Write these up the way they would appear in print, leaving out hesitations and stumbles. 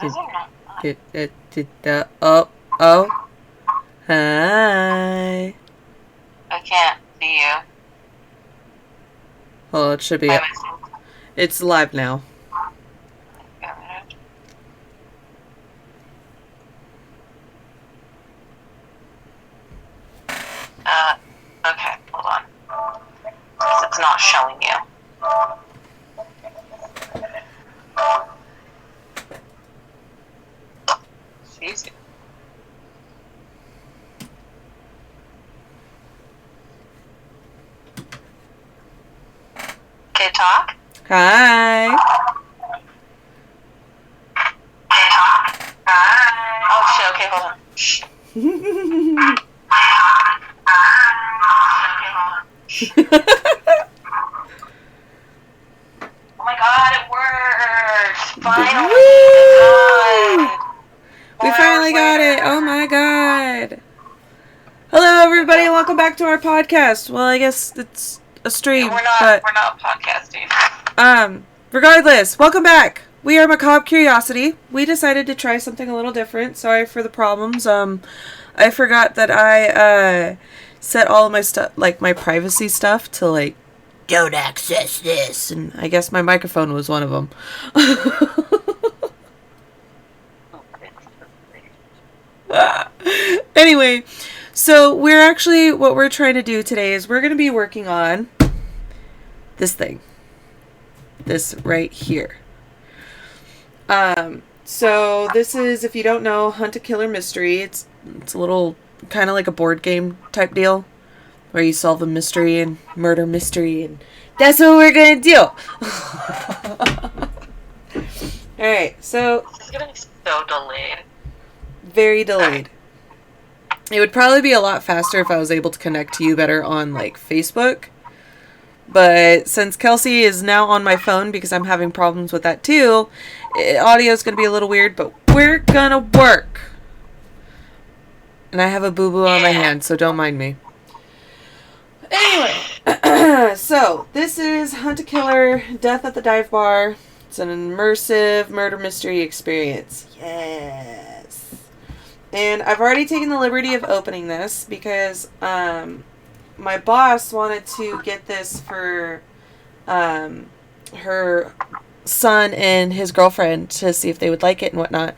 Those are not mine. Oh. Hi. I can't see you. Well, it should be up. It's live now. Okay, hold on. Because it's not showing you. Excuse you. Okay, talk. Hi. Okay, talk. Hi. Oh, shit, okay, hold on. Shh. Oh my god, it worked! Finally! We finally got it! Oh my god! Hello everybody and welcome back to our podcast. Well, I guess it's a stream, we're not podcasting. Regardless, welcome back! We are Macabre Curiosity. We decided to try something a little different. Sorry for the problems. I forgot that I, set all of my stuff, like my privacy stuff to like, don't access this, and I guess my microphone was one of them. Anyway, so what we're trying to do today is we're going to be working on this thing. This right here. So this is, if you don't know, Hunt a Killer Mystery. It's a little kind of like a board game type deal where you solve a mystery and murder mystery, and that's what we're going to do. Alright, so This is going to be so delayed. Very delayed. It would probably be a lot faster if I was able to connect to you better on, like, Facebook. But since Kelsey is now on my phone because I'm having problems with that too, audio is going to be a little weird, but we're going to work. And I have a boo-boo on my hand, so don't mind me. Anyway, so this is Hunt a Killer, Death at the Dive Bar. It's an immersive murder mystery experience. Yes. And I've already taken the liberty of opening this because my boss wanted to get this for her son and his girlfriend to see if they would like it and whatnot.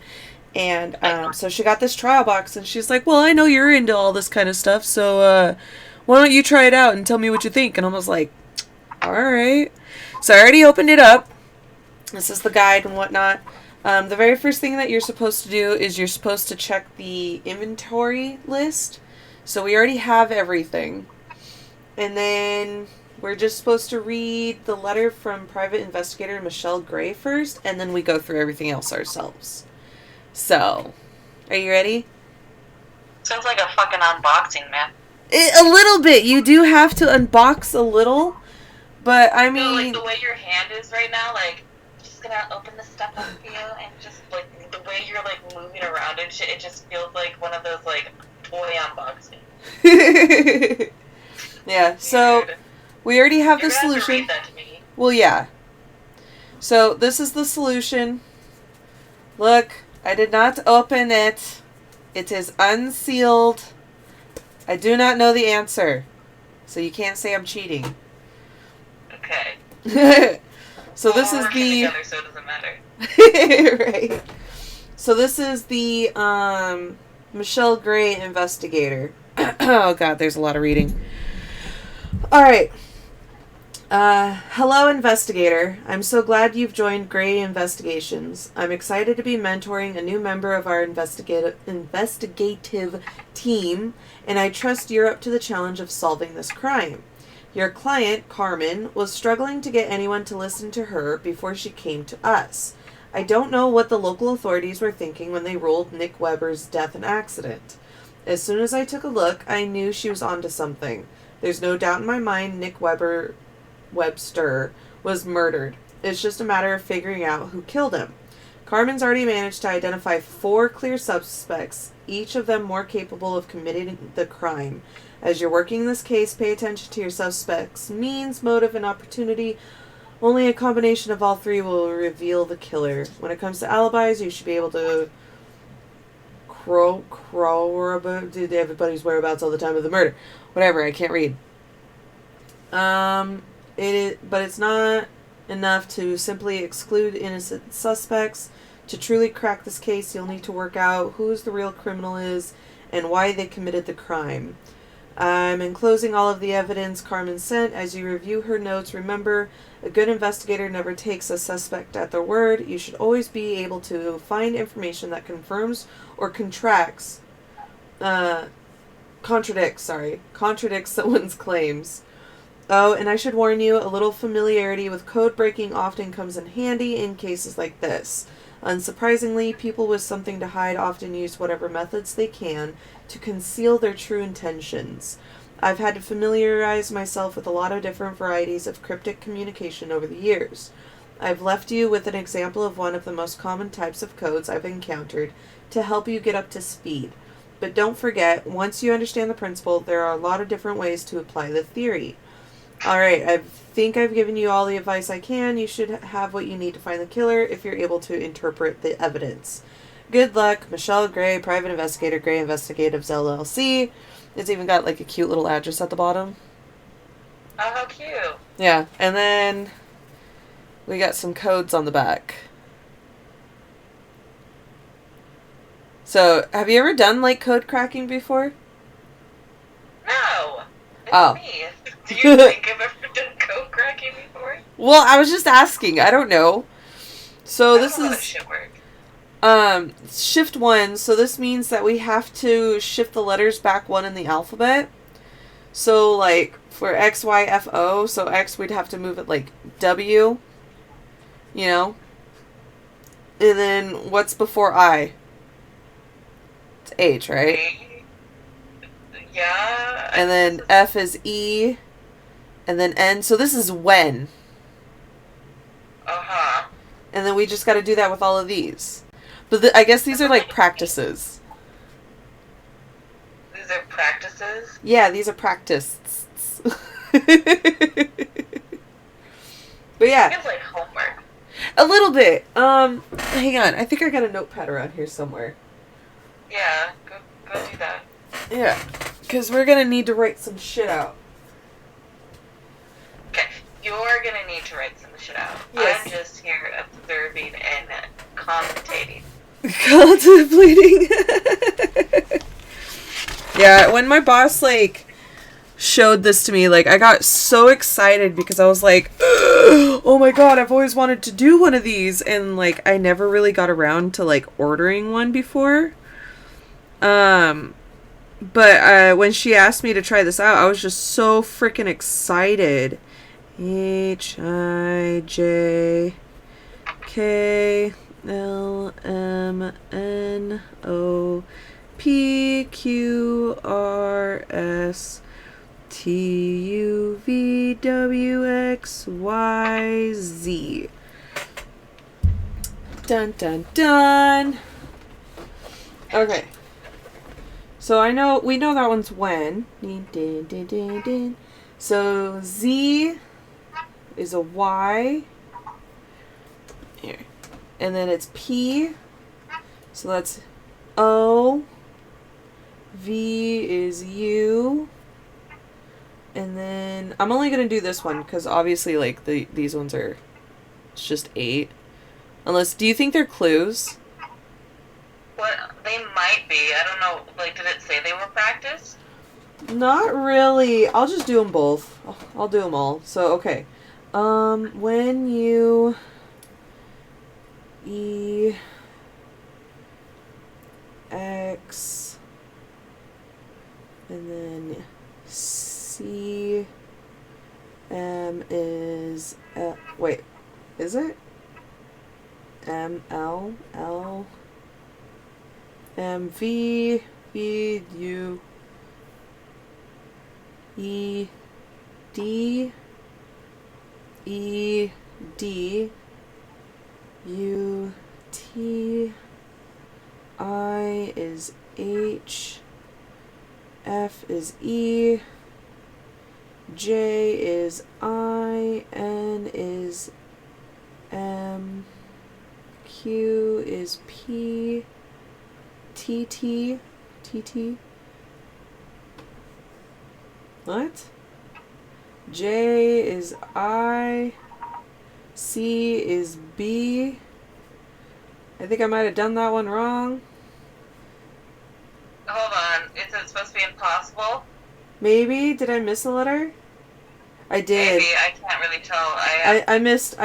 And so she got this trial box and she's like, well, I know you're into all this kind of stuff, so why don't you try it out and tell me what you think? And I was like, all right. So I already opened it up. This is the guide and whatnot. The very first thing that you're supposed to do is you're supposed to check the inventory list. So we already have everything. And then we're just supposed to read the letter from private investigator Michelle Gray first, and then we go through everything else ourselves. So, are you ready? Sounds like a fucking unboxing, man. A little bit. You do have to unbox a little, but I mean... No, like the way your hand is right now, like, I'm just gonna open this stuff up for you, and just, like, the way you're, like, moving around and shit, it just feels like one of those, like, toy unboxing. Yeah, so we already have the solution. Read that to me. Well, yeah. So this is the solution. Look, I did not open it. It is unsealed. I do not know the answer. So you can't say I'm cheating. Okay. So this is the... together, so it doesn't matter. Right. So this is the Michelle Gray investigator. Oh god, there's a lot of reading. Alright. Hello, investigator. I'm so glad you've joined Gray Investigations. I'm excited to be mentoring a new member of our investigative team, and I trust you're up to the challenge of solving this crime. Your client, Carmen, was struggling to get anyone to listen to her before she came to us. I don't know what the local authorities were thinking when they ruled Nick Weber's death an accident. As soon as I took a look, I knew she was onto something. There's no doubt in my mind Nick Webster was murdered. It's just a matter of figuring out who killed him. Carmen's already managed to identify 4 clear suspects, each of them more capable of committing the crime. As you're working this case, pay attention to your suspects' means, motive, and opportunity. Only a combination of all three will reveal the killer. When it comes to alibis, you should be able to did everybody's whereabouts all the time of the murder. Whatever, I can't read. But it's not enough to simply exclude innocent suspects. To truly crack this case, you'll need to work out who the real criminal is and why they committed the crime. I'm enclosing all of the evidence Carmen sent. As you review her notes, remember, a good investigator never takes a suspect at their word. You should always be able to find information that confirms or contradicts someone's claims. Oh, and I should warn you, a little familiarity with code breaking often comes in handy in cases like this. Unsurprisingly, people with something to hide often use whatever methods they can to conceal their true intentions. I've had to familiarize myself with a lot of different varieties of cryptic communication over the years. I've left you with an example of one of the most common types of codes I've encountered to help you get up to speed. But don't forget, once you understand the principle, there are a lot of different ways to apply the theory. Alright, I think I've given you all the advice I can. You should have what you need to find the killer if you're able to interpret the evidence. Good luck, Michelle Gray, Private Investigator, Gray Investigatives, LLC. It's even got like a cute little address at the bottom. Oh, how cute. Yeah, and then we got some codes on the back. So, have you ever done like code cracking before? No. It's Oh. me. Do you think I've ever done code cracking before? Well, I was just asking. I don't know. So this is Shit work. shift 1. So this means that we have to shift the letters back 1 in the alphabet. So like for X, Y, F, O, so X we'd have to move it like W, you know? And then what's before I? It's H, right? Yeah. And then F is E, and then N. So this is when. Uh-huh. And then we just got to do that with all of these. But I guess these are like practices. These are practices? Yeah, these are practices. But yeah. It's like homework. A little bit. Hang on. I think I got a notepad around here somewhere. Yeah, go do that. Yeah. Because we're going to need to write some shit out. Okay, you're gonna need to write some shit out. Yes. I'm just here observing and commentating. Contemplating. Yeah, when my boss, like, showed this to me, like, I got so excited because I was like, oh my god, I've always wanted to do one of these. And, like, I never really got around to, like, ordering one before. But when she asked me to try this out, I was just so freaking excited. HIJKLMNOPQRSTUVWXYZ. Dun dun dun. Okay. So we know that one's when. So Z is a Y. Here. And then it's P. So that's O. V is U. And then I'm only going to do this one because obviously like these ones are, it's just 8. Unless, do you think they're clues? What? They might be. I don't know. Like, did it say they were practice? Not really. I'll just do them both. I'll do them all. So, okay. When you EX and then CM is wait, is it? ML MV VU ED ED UT I is H F is E J is I, N is M, Q is P, T T, T T. What? J is I, C is B. I think I might have done that one wrong. Hold on. Is it supposed to be impossible? Maybe? Did I miss a letter? I did. Maybe. I can't really tell. I missed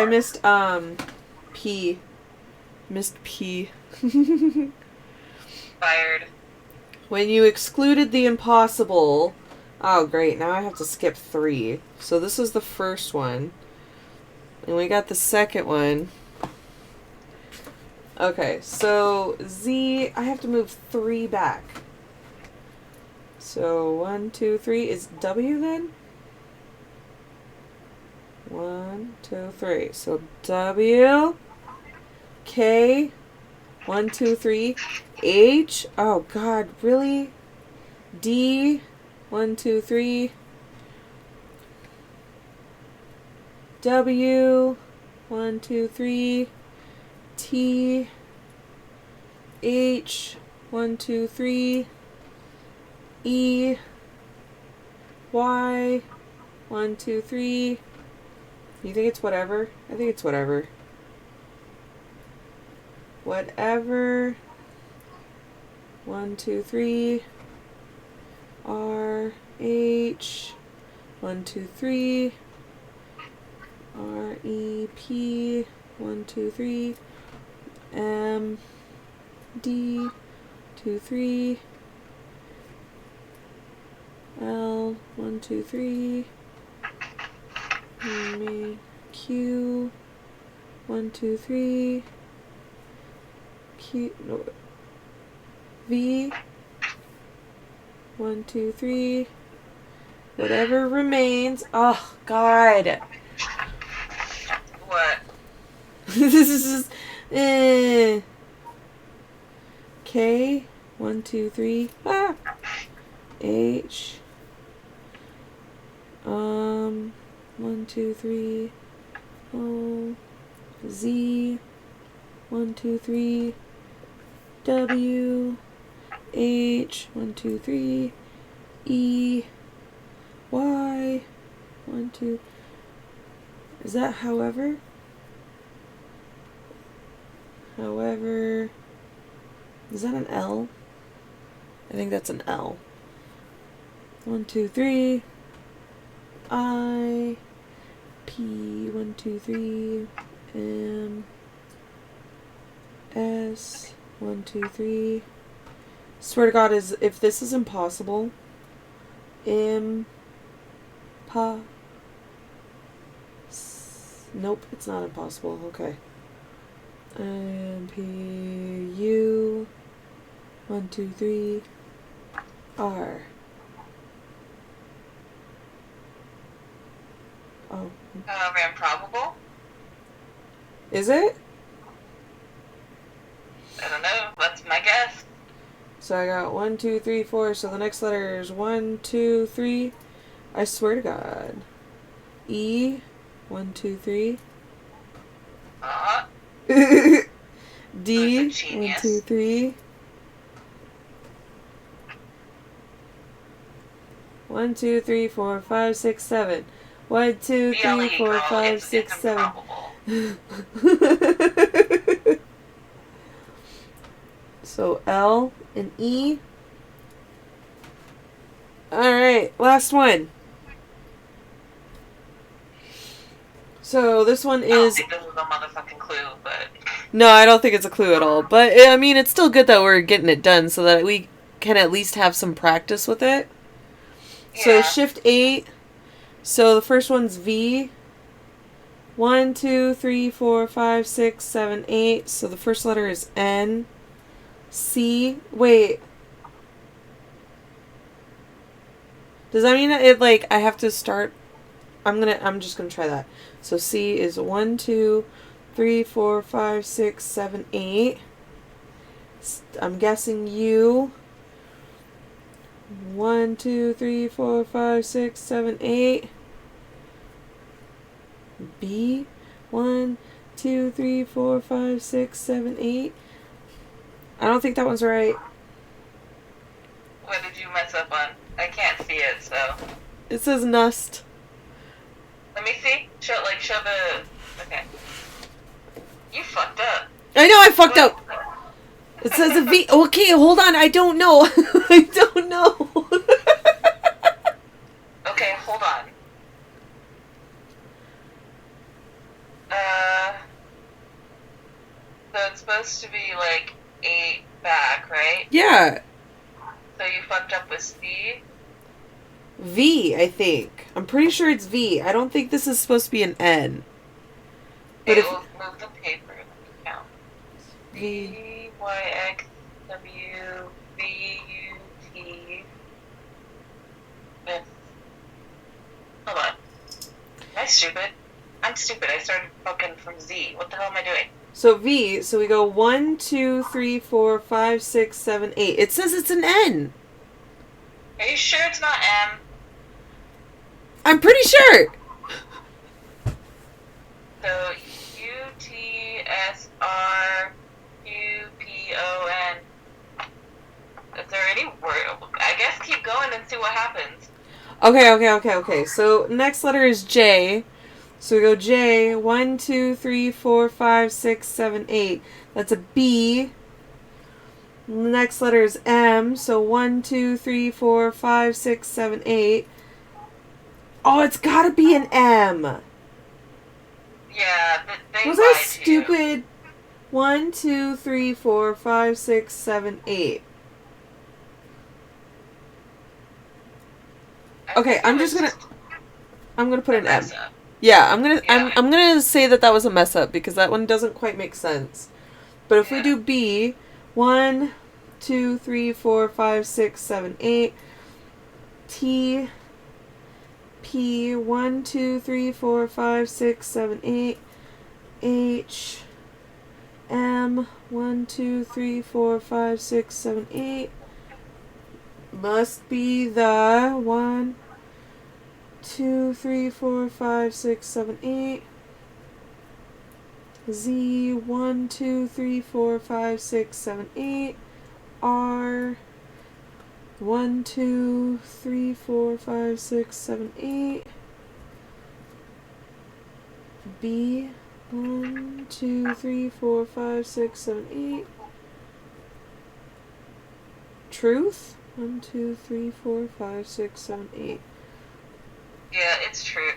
P. Missed P. Fired. When you excluded the impossible. Oh, great. Now I have to skip 3. So this is the first one. And we got the second one. Okay, so Z, I have to move 3 back. So 1, 2, 3 is W then? 1, 2, 3. So W, K, 1, 2, 3, H. Oh God, really? D, 1, 2, 3. W, 1, 2, 3. T, H, 1, 2, 3. E, Y, 1, 2, 3. You think it's whatever? I think it's whatever. Whatever. 1, 2, 3. R, H, 1, 2, 3. R, E, P, 1, 2, 3. M, D, 2, 3. L, 1, 2, 3. Q, 1, 2, 3. Q, no, V, 1, 2, 3. Whatever remains. Oh, God. What? This is just. K, 1, 2, 3. Ah. H. 1, 2, 3. O. Z. 1, 2, 3. W. H. 1, 2, 3. E. Y. 1, 2. Is that however? However. Is that an L? I think that's an L. 1, 2, 3. I. P. 1, 2, 3. M. S. 1, 2, 3. Swear to God, if this is impossible. M. Pa. Nope, it's not impossible. Okay. M. P. U. 1, 2, 3. R. Oh. Improbable? Is it? I don't know. That's my guess. So I got 1, 2, 3, 4. So the next letter is 1, 2, 3. I swear to God. E. 1, 2, 3. D. 1, 2, 3. 1, 2, 3, 4, 5, 6, 7. 1, 2, 3, 4, 5, 6, 7. So L and E. Alright, last one. So this one I don't is. think this is a motherfucking clue, but. No, I don't think it's a clue at all. But, I mean, it's still good that we're getting it done so that we can at least have some practice with it. Yeah. So shift 8. So the first one's V. 1, 2, 3, 4, 5, 6, 7, 8. So the first letter is N. C. Wait. Does that mean that I have to start? I'm just gonna try that. So C is 1, 2, 3, 4, 5, 6, 7, 8. I'm guessing U. 1, 2, 3, 4, 5, 6, 7, 8. B. 1, 2, 3, 4, 5, 6, 7, 8. I don't think that one's right. What did you mess up on? I can't see it, so. It says nust. Let me see. Show the. Okay. You fucked up. I know I fucked up. It says a V. Okay, hold on. I don't know. I don't know. Okay, hold on. So it's supposed to be like 8 back, right? Yeah. So you fucked up with C? V, I think. I'm pretty sure it's V. I don't think this is supposed to be an N. But It will move the paper. Let me count. V. V, Y, X, W, V, U, T. Hold on. Am I stupid? I'm stupid. I started fucking from Z. What the hell am I doing? So V, so we go 1, 2, 3, 4, 5, 6, 7, 8. It says it's an N. Are you sure it's not M? I'm pretty sure. So U, T, S, R, U, P, O, N. Is there any word? I guess keep going and see what happens. Okay. So next letter is J. So we go J, 1, 2, 3, 4, 5, 6, 7, 8. That's a B. The next letter is M. So 1, 2, 3, 4, 5, 6, 7, 8. Oh, it's gotta be an M. Yeah, they Was lied that to stupid? you. 1, 2, 3, 4, 5, 6, 7, 8. Okay, I'm gonna put an M. Yeah, I'm gonna say that was a mess up because that one doesn't quite make sense. But if we do B, 1, 2, 3, 4, 5, 6, 7, 8. T, P, 1, 2, 3, 4, 5, 6, 7, 8. H, M, 1, 2, 3, 4, 5, 6, 7, 8. Must be the 1, 2, 3, 4, 5, 6, 7, 8. Z, 1, 2, 3, 4, 5, 6, 7, 8. R, 1, 2, 3, 4, 5, 6, 7, 8. B, 1, 2, 3, 4, 5, 6, 7, 8. Truth, 1, 2, 3, 4, 5, 6, 7, 8. Yeah, it's true.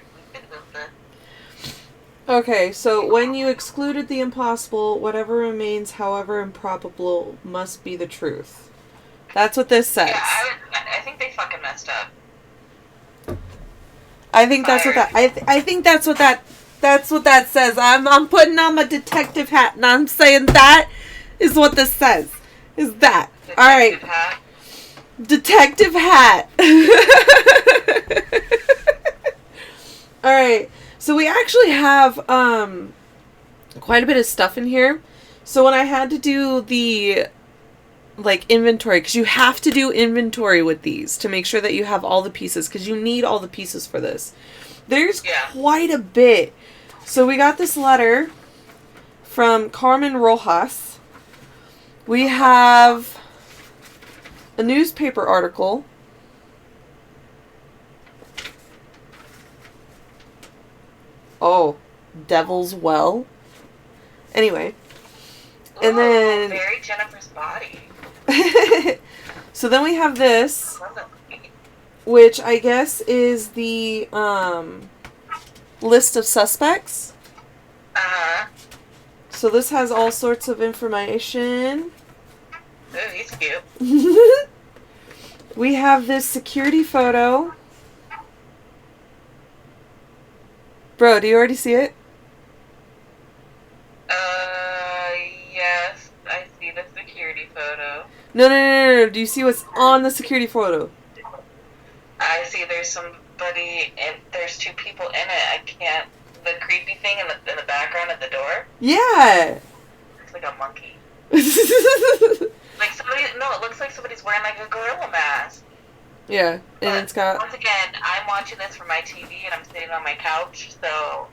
Okay, so when you excluded the impossible, whatever remains, however improbable, must be the truth. That's what this says. Yeah, I think they fucking messed up. I think that's what that. I think that's what that. That's what that says. I'm putting on my detective hat and I'm saying that is what this says. Is that Detective all right? Hat. Detective hat. All right. So we actually have quite a bit of stuff in here. So when I had to do the inventory, because you have to do inventory with these to make sure that you have all the pieces, because you need all the pieces for this. There's quite a bit. So we got this letter from Carmen Rojas. We have a newspaper article. Oh, Devil's Well. Anyway. And then Mary Jennifer's body. So then we have this, which I guess is the list of suspects. Uh-huh. So this has all sorts of information. Ooh, he's cute. We have this security photo. Bro, do you already see it? Yes, I see the security photo. No. Do you see what's on the security photo? I see there's somebody, and there's 2 people in it. I can't. The creepy thing in the background at the door? Yeah. It's like a monkey. Like somebody, no, it looks like somebody's wearing like a gorilla mask. Yeah, and But it's got... once again, I'm watching this from my TV and I'm sitting on my couch, so...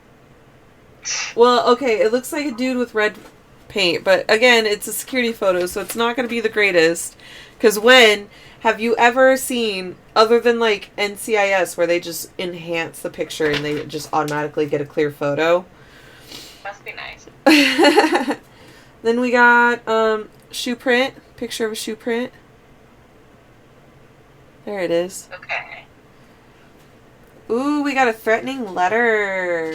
Well, okay, it looks like a dude with red paint, but again, it's a security photo, so it's not going to be the greatest. Because have you ever seen, other than like NCIS, where they just enhance the picture and they just automatically get a clear photo? Must be nice. Then we got shoe print, picture of a shoe print. There it is. Okay. Ooh, we got a threatening letter.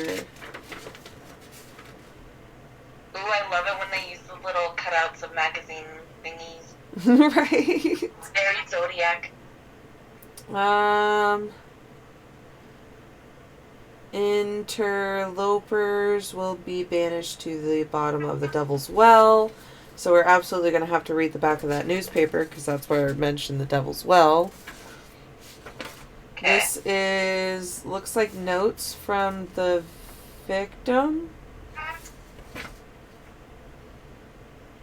Ooh, I love it when they use the little cutouts of magazine thingies. Right. Very Zodiac. Interlopers will be banished to the bottom of the Devil's Well. So we're absolutely going to have to read the back of that newspaper because that's where it mentioned the Devil's Well. Okay. This looks like notes from the victim.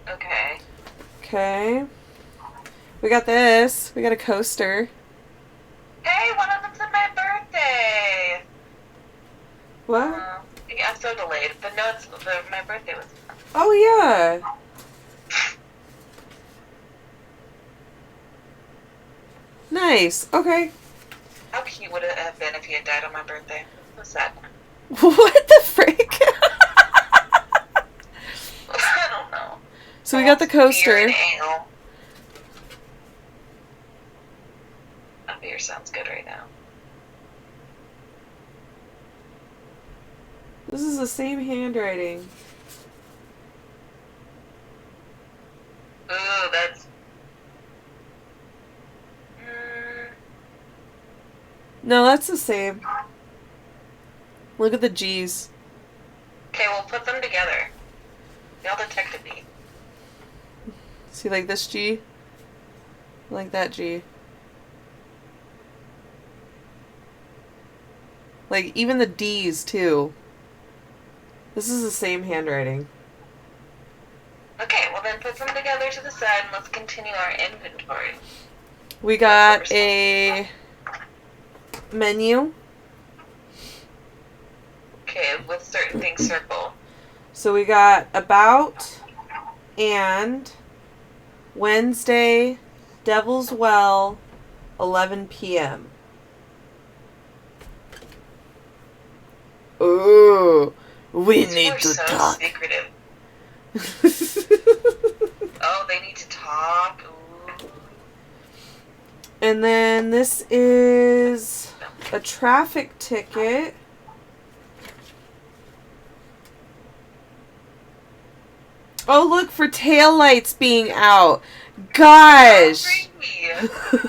Okay. Okay. We got this. We got a coaster. Hey, one of them's my birthday! What? Yeah, I'm so delayed. But no, my birthday was... Oh, yeah. Nice. Okay. How cute would it have been if he had died on my birthday? So sad. What the frick? I don't know. So we got the coaster. That beer sounds good right now. This is the same handwriting. Ooh, that's... No, that's the same. Look at the G's. Okay, we'll put them together. Y'all detected me. See, like this G? Like that G. Like, even the D's, too. This is the same handwriting. Okay, well then put them together to the side and let's continue our inventory. We got a menu. Okay, with certain things circle. So we got about and Wednesday, Devil's Well, 11 p.m. Ooh, we need to so talk. Secretive. Oh, they need to talk. Ooh. And then this is a traffic ticket. Oh, look, for taillights being out. Gosh.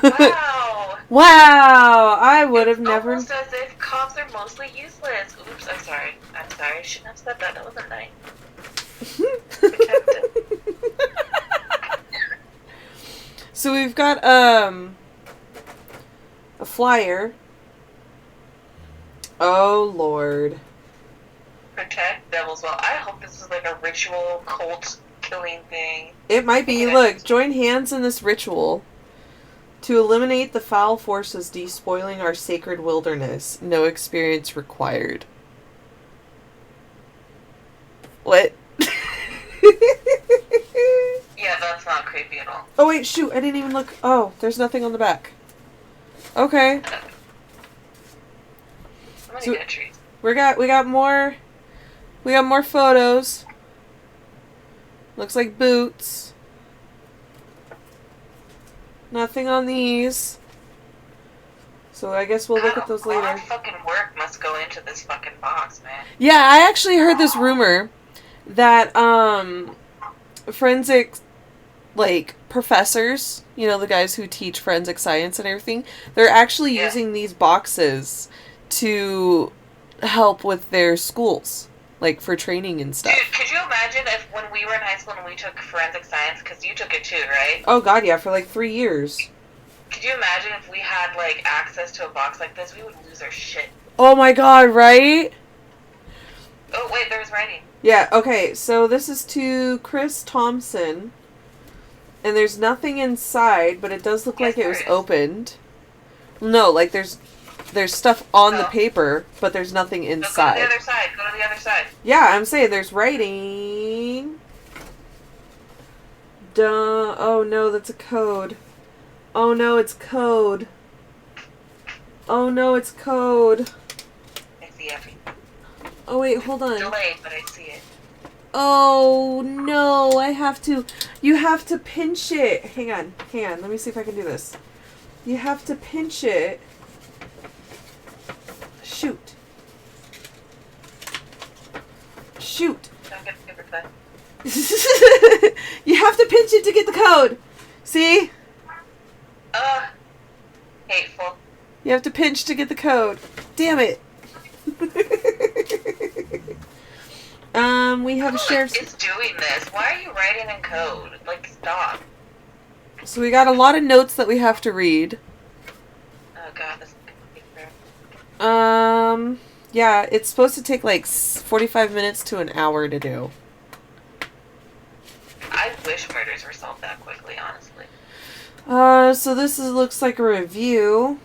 Wow. Wow. I would have never... Almost as if cops are mostly useless. Oops, I'm sorry. I'm sorry. I shouldn't have said that. That wasn't nice. So we've got a flyer. Oh, Lord. Protect Devil's Well. I hope this is like a ritual cult killing thing. It might be. Look, join hands in this ritual to eliminate the foul forces despoiling our sacred wilderness. No experience required. What? Yeah, that's not creepy at all. Oh, wait, shoot. I didn't even look. Oh, there's nothing on the back. Okay. I'm gonna So- get a treat. We got more photos. Looks like boots. Nothing on these. So I guess we'll look at those A lot later. of fucking work must go into this fucking box, man. Yeah, I actually heard this rumor that forensic professors, you know, the guys who teach forensic science and everything, they're actually using these boxes to help with their schools, for training and stuff. Dude, could you imagine if when we were in high school and we took forensic science, because you took it too, right? Oh god, yeah, for 3 years. Could you imagine if we had access to a box like this? We would lose our shit. Oh my god, right? Oh wait, there's writing. Yeah, okay, so this is to Chris Thompson. And there's nothing inside, but it does look like it was opened. No, like there's stuff on the Oh. paper, but there's nothing No, go to the inside. other side. Go to the other side. Yeah, I'm saying there's writing. Duh. Oh no, that's a code. Oh no, it's code. Oh no, it's code. I see everything. Oh wait, hold on. Delayed, but I see it. Oh no, I have to. You have to pinch it. Hang on. Let me see if I can do this. You have to pinch it. Shoot. Don't get super cut. You have to pinch it to get the code. See? Hateful. You have to pinch to get the code. Damn it. We have a sheriff's... Who is doing this? Why are you writing in code? Like, stop. So we got a lot of notes that we have to read. Oh god, this is gonna be fair. Yeah, it's supposed to take like 45 minutes to an hour to do. I wish murders were solved that quickly, honestly. So this looks like a review.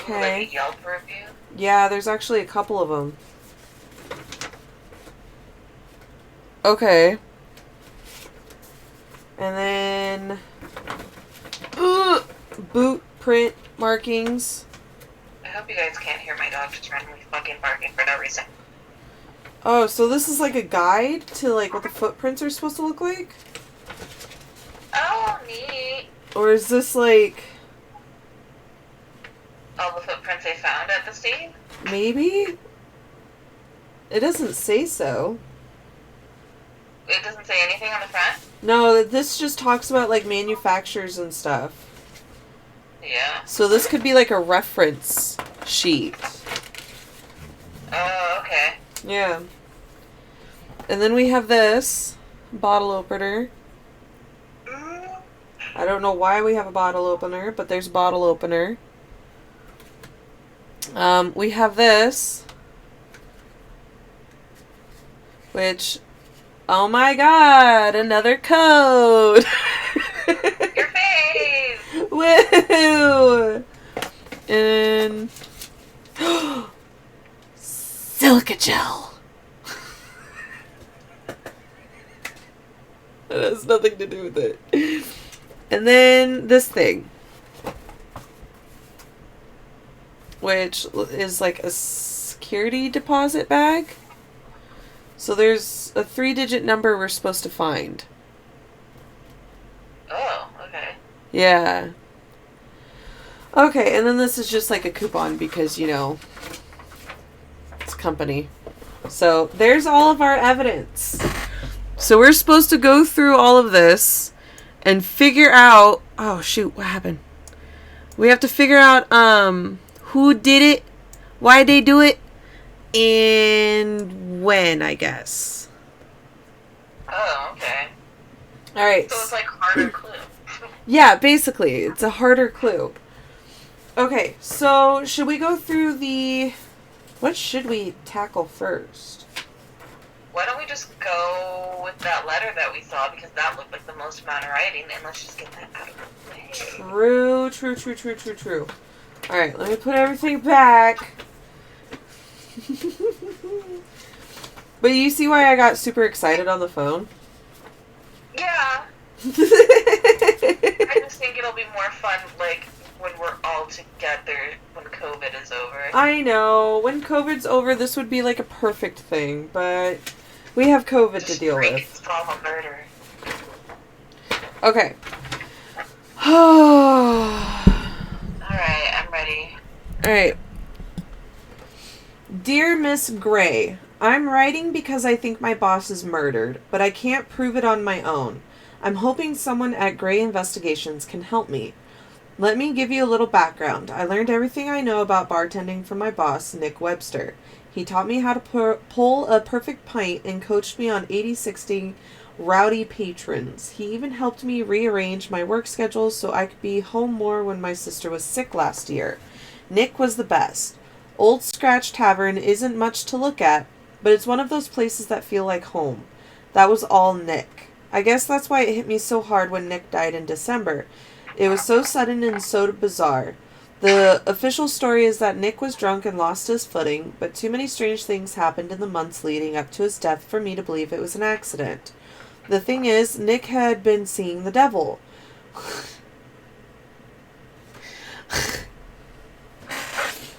Ooh, like a Yelp review? Yeah, there's actually a couple of them. Okay. And then... boot print markings. I hope you guys can't hear my dog just randomly fucking barking for no reason. Oh, so this is like a guide to like what the footprints are supposed to look like? Oh, neat. Or is this like... All the footprints they found at the scene? maybe? It doesn't say so. It doesn't say anything on the front? No, this just talks about like manufacturers and stuff. Yeah. So this could be like a reference sheet. Oh, okay. Yeah. And then we have this bottle opener. I don't know why we have a bottle opener, but there's a bottle opener. We have this, which, oh my god, another code. Your face! Woo! And silica gel. That has nothing to do with it. And then this thing, which is like a security deposit bag. So there's a 3-digit number we're supposed to find. Oh, okay. Yeah. Okay, and then this is just like a coupon because, you know, it's company. So there's all of our evidence. So we're supposed to go through all of this and figure out... oh, shoot, what happened? We have to figure out who did it, why they do it, and when, I guess. Oh, okay. All right. So it's like harder clue. Yeah, basically, it's a harder clue. Okay, so should we go through the... what should we tackle first? Why don't we just go with that letter that we saw, because that looked like the most amount of writing, and let's just get that out of the way. True. All right, let me put everything back. But you see why I got super excited on the phone? Yeah. I just think it'll be more fun, like, when we're all together when COVID is over. I know. When COVID's over, this would be like a perfect thing, but we have COVID to deal with. Solve a murder. Okay. Alright, I'm ready. Alright. Dear Miss Gray, I'm writing because I think my boss is murdered, but I can't prove it on my own. I'm hoping someone at Gray Investigations can help me. Let me give you a little background. I learned everything I know about bartending from my boss, Nick Webster. He taught me how to pull a perfect pint and coached me on 80-60 rowdy patrons. He even helped me rearrange my work schedule so I could be home more when my sister was sick last year. Nick was the best. Old Scratch Tavern isn't much to look at, but it's one of those places that feel like home. That was all Nick. I guess that's why it hit me so hard when Nick died in December. It was so sudden and so bizarre. The official story is that Nick was drunk and lost his footing, but too many strange things happened in the months leading up to his death for me to believe it was an accident. The thing is, Nick had been seeing the devil.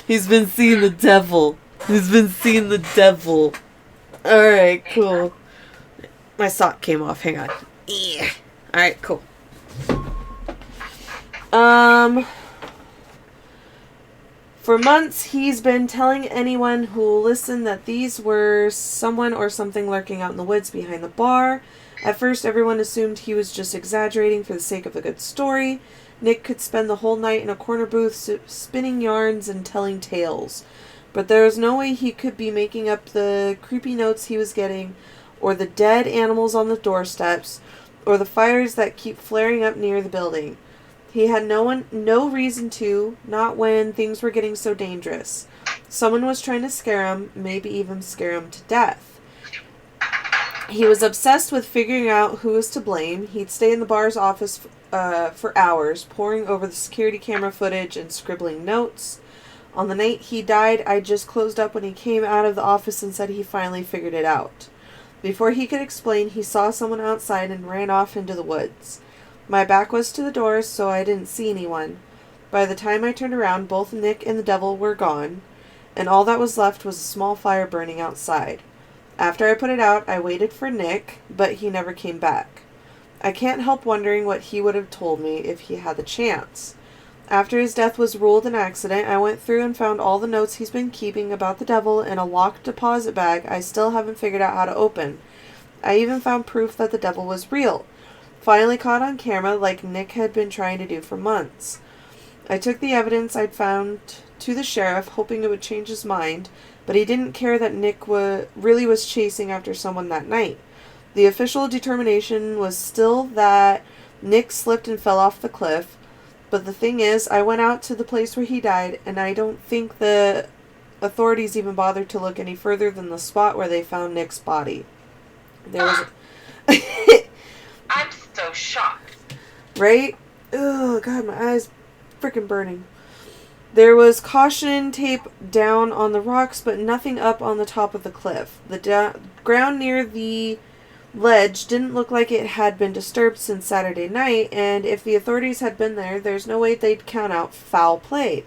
He's been seeing the devil. He's been seeing the devil. Alright, cool. My sock came off. Hang on. Yeah. Alright, cool. For months, he's been telling anyone who will listen that these were someone or something lurking out in the woods behind the bar. At first, everyone assumed he was just exaggerating for the sake of a good story. Nick could spend the whole night in a corner booth spinning yarns and telling tales. But there was no way he could be making up the creepy notes he was getting, or the dead animals on the doorsteps, or the fires that keep flaring up near the building. He had no reason to, not when things were getting so dangerous. Someone was trying to scare him, maybe even scare him to death. He was obsessed with figuring out who was to blame. He'd stay in the bar's office for hours, poring over the security camera footage and scribbling notes. On the night he died, I just closed up when he came out of the office and said he finally figured it out. Before he could explain, he saw someone outside and ran off into the woods. My back was to the doors, so I didn't see anyone. By the time I turned around, both Nick and the devil were gone, and all that was left was a small fire burning outside. After I put it out, I waited for Nick, but he never came back. I can't help wondering what he would have told me if he had the chance. After his death was ruled an accident, I went through and found all the notes he's been keeping about the devil in a locked deposit bag I still haven't figured out how to open. I even found proof that the devil was real. Finally caught on camera like Nick had been trying to do for months. I took the evidence I'd found to the sheriff, hoping it would change his mind, but he didn't care that Nick really was chasing after someone that night. The official determination was still that Nick slipped and fell off the cliff, but the thing is, I went out to the place where he died, and I don't think the authorities even bothered to look any further than the spot where they found Nick's body. There was... I'm so shocked. Right? Oh, God, my eyes freaking burning. There was caution tape down on the rocks, but nothing up on the top of the cliff. The ground near the ledge didn't look like it had been disturbed since Saturday night, and if the authorities had been there, there's no way they'd count out foul play.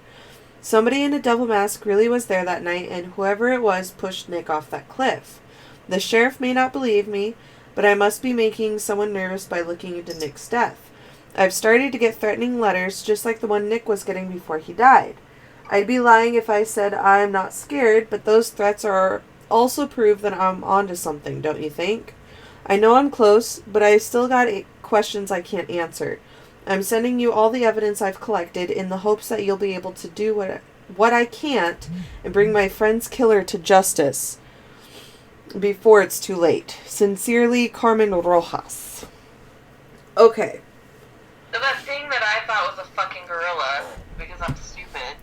Somebody in a devil mask really was there that night, and whoever it was pushed Nick off that cliff. The sheriff may not believe me, but I must be making someone nervous by looking into Nick's death. I've started to get threatening letters, just like the one Nick was getting before he died. I'd be lying if I said I'm not scared, but those threats are also prove that I'm onto something, don't you think? I know I'm close, but I still got questions I can't answer. I'm sending you all the evidence I've collected in the hopes that you'll be able to do what I can't and bring my friend's killer to justice before it's too late. Sincerely, Carmen Rojas. Okay. So that thing that I thought was a fucking gorilla, because I'm stupid,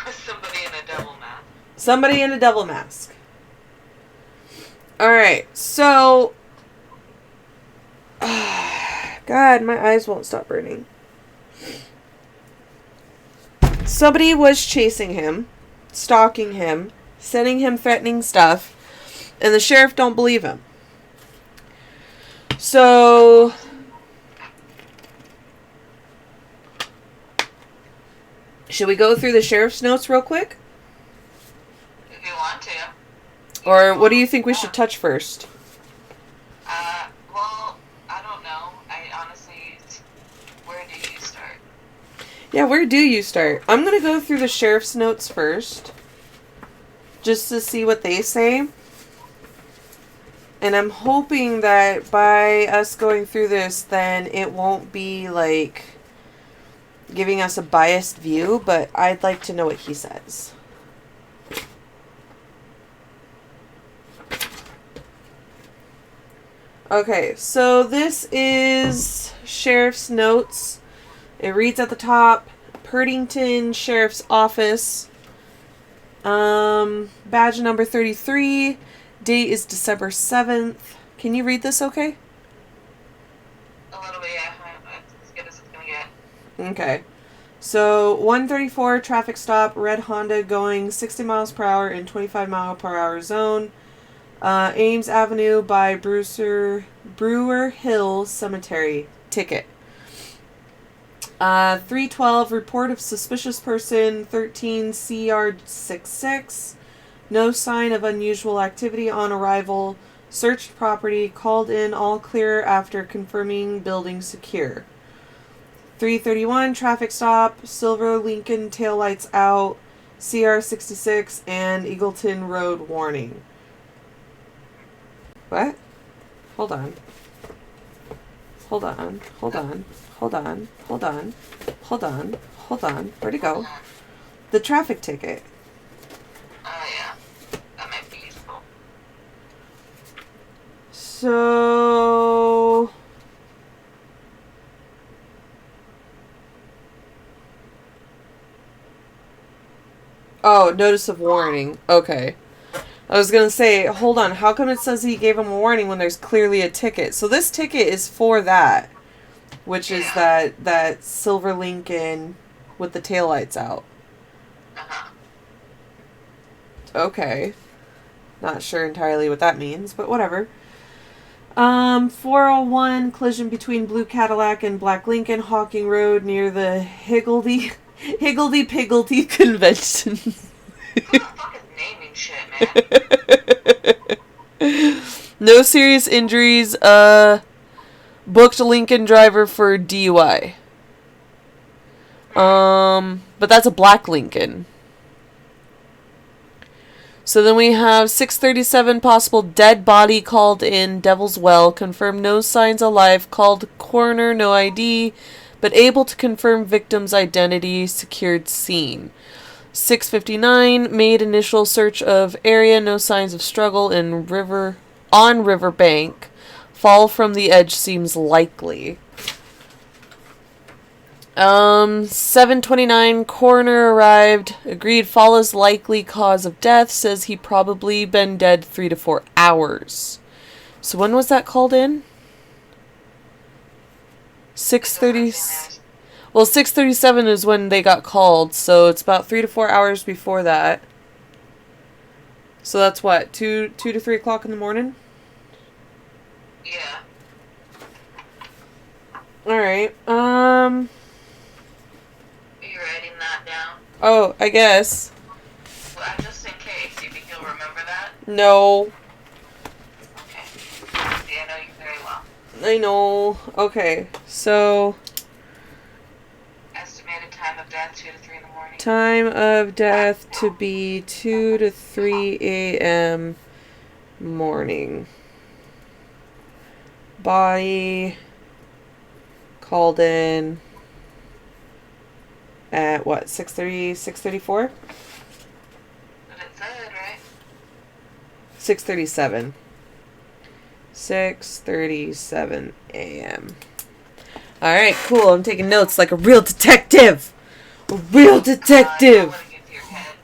was somebody in a devil mask. Somebody in a devil mask. Alright, so... God, my eyes won't stop burning. Somebody was chasing him, stalking him, sending him threatening stuff, and the sheriff don't believe him. So... should we go through the sheriff's notes real quick? If you want to. Or what do you think we should touch first? Well, I don't know. I honestly, where do you start? Yeah, where do you start? I'm going to go through the sheriff's notes first, just to see what they say. And I'm hoping that by us going through this, then it won't be like giving us a biased view, but I'd like to know what he says. Okay, so this is Sheriff's Notes. It reads at the top, Purtington Sheriff's Office. Badge number 33. Date is December 7th. Can you read this okay? A little bit, yeah. As good as it's gonna get. Okay. So, 134 traffic stop, red Honda going 60 miles per hour in 25 mile per hour zone. Ames Avenue by Brewer Hill Cemetery. Ticket. 312 report of suspicious person 13 CR66. No sign of unusual activity on arrival. Searched property. Called in all clear after confirming building secure. 331 traffic stop. Silver Lincoln taillights out. CR66 and Eagleton Road warning. What? Hold on. Hold on. Hold on. Hold on. Hold on. Hold on. Hold on. Where'd it go? The traffic ticket. Oh, yeah. That might be useful. So... Oh, notice of warning. Okay. I was going to say, hold on. How come it says he gave him a warning when there's clearly a ticket? So this ticket is for that. Which is that silver Lincoln with the taillights out. Uh-huh. Okay. Not sure entirely what that means, but whatever. 401 collision between blue Cadillac and black Lincoln, Hawking Road near the Higgledy Piggledy Convention. Who the fuck is naming shit, man? No serious injuries. Booked Lincoln driver for DUI. But that's a black Lincoln. So then we have 637 possible dead body called in Devil's Well. Confirmed no signs alive. Called coroner, no ID. But able to confirm victim's identity. Secured scene. 659 made initial search of area. No signs of struggle on riverbank. Fall from the edge seems likely. 729 coroner arrived. Agreed fall is likely cause of death. Says he probably been dead 3 to 4 hours. So when was that called in? 6:30. Well, 6:37 is when they got called. So it's about 3 to 4 hours before that. So that's what, 2 to 3 o'clock in the morning? Yeah. Alright, Are you writing that down? Oh, I guess. Well, just in case. You think you'll remember that? No. Okay. See, I know you very well. I know. Okay, so... Estimated time of death, 2 to 3 in the morning. Time of death to be 2 to 3 a.m. morning. Body called in at what, 6:30, 6:34? But it said, right? 6:37. 6:37 a.m. Alright, cool. I'm taking notes like a real detective. A real detective. I get to your head.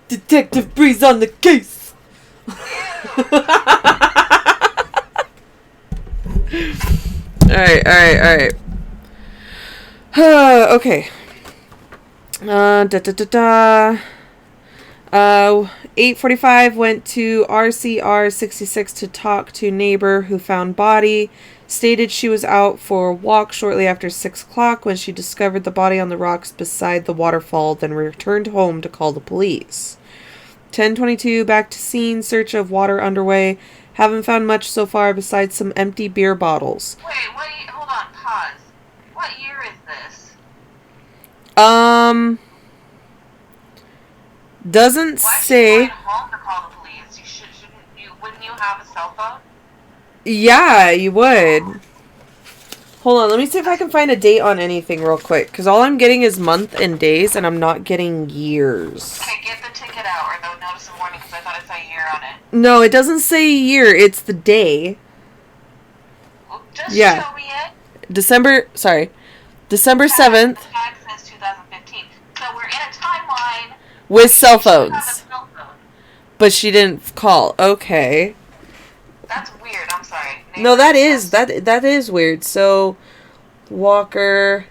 Detective Breeze on the case. Alright. Okay. 8:45 went to RCR 66 to talk to neighbor who found body. Stated she was out for a walk shortly after 6 o'clock when she discovered the body on the rocks beside the waterfall, then returned home to call the police. 10:22 back to scene, search of water underway. Haven't found much so far besides some empty beer bottles. Wait, hold on, pause. What year is this? Doesn't Why say. are you going home to call the police? Wouldn't you have a cell phone? Yeah, you would. Hold on, let me see if I can find a date on anything real quick, because all I'm getting is month and days, and I'm not getting years. Okay, get the ticket out, or the notice of warning, because I thought it said a year on it. No, it doesn't say year, it's the day. Well, just Yeah. show me it. December 7th, The tag says 2015. So we're in a timeline. with cell You should have a phones. cell phone. But she didn't call. Okay. That's weird, I'm sorry. No, that is weird. So, Walker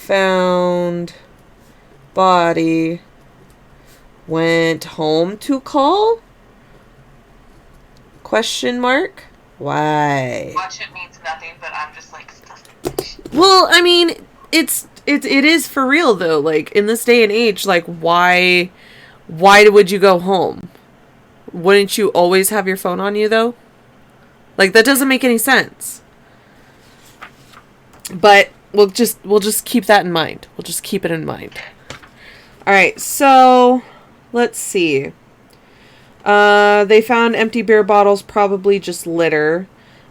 found body, went home to call? Question mark? Why? Watch it means nothing, but I'm just like... Well, I mean, it is for real, though. Like, in this day and age, like, why would you go home? Wouldn't you always have your phone on you, though? Like, that doesn't make any sense. But we'll just keep that in mind. We'll just keep it in mind. Alright, so let's see. They found empty beer bottles, probably just litter.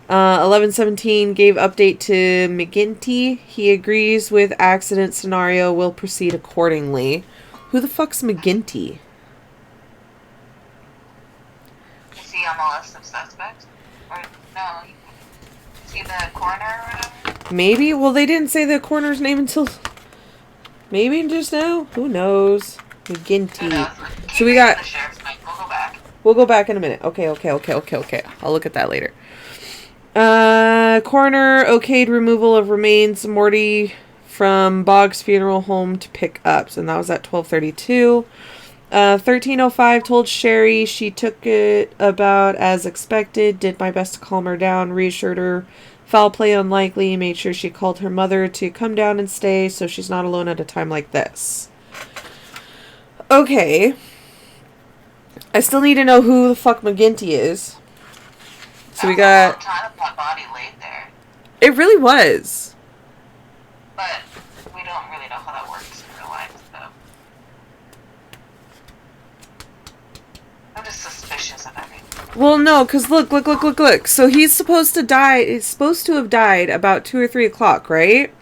1117 gave update to McGinty. He agrees with accident scenario, will proceed accordingly. Who the fuck's McGinty? Is he on the list of suspects? Or no? Is he the coroner or whatever? Maybe? Well, they didn't say the coroner's name until... Maybe just now? Who knows? McGinty. Who knows? So we got... The sheriff's mic. We'll go back. We'll go back in a minute. Okay. I'll look at that later. Coroner okayed removal of remains Morty from Boggs Funeral Home to pick up. And that was at 12:32. 13:05 told Sherry she took it about as expected. Did my best to calm her down. Reassured her foul play unlikely. Made sure she called her mother to come down and stay so she's not alone at a time like this. Okay. I still need to know who the fuck McGinty is. So we got... Time of that body laid there. It really was. But we don't really know how that works in real life, so... I'm just suspicious of everything. Well, no, because look. So he's supposed to die... He's supposed to have died about 2 or 3 o'clock, right?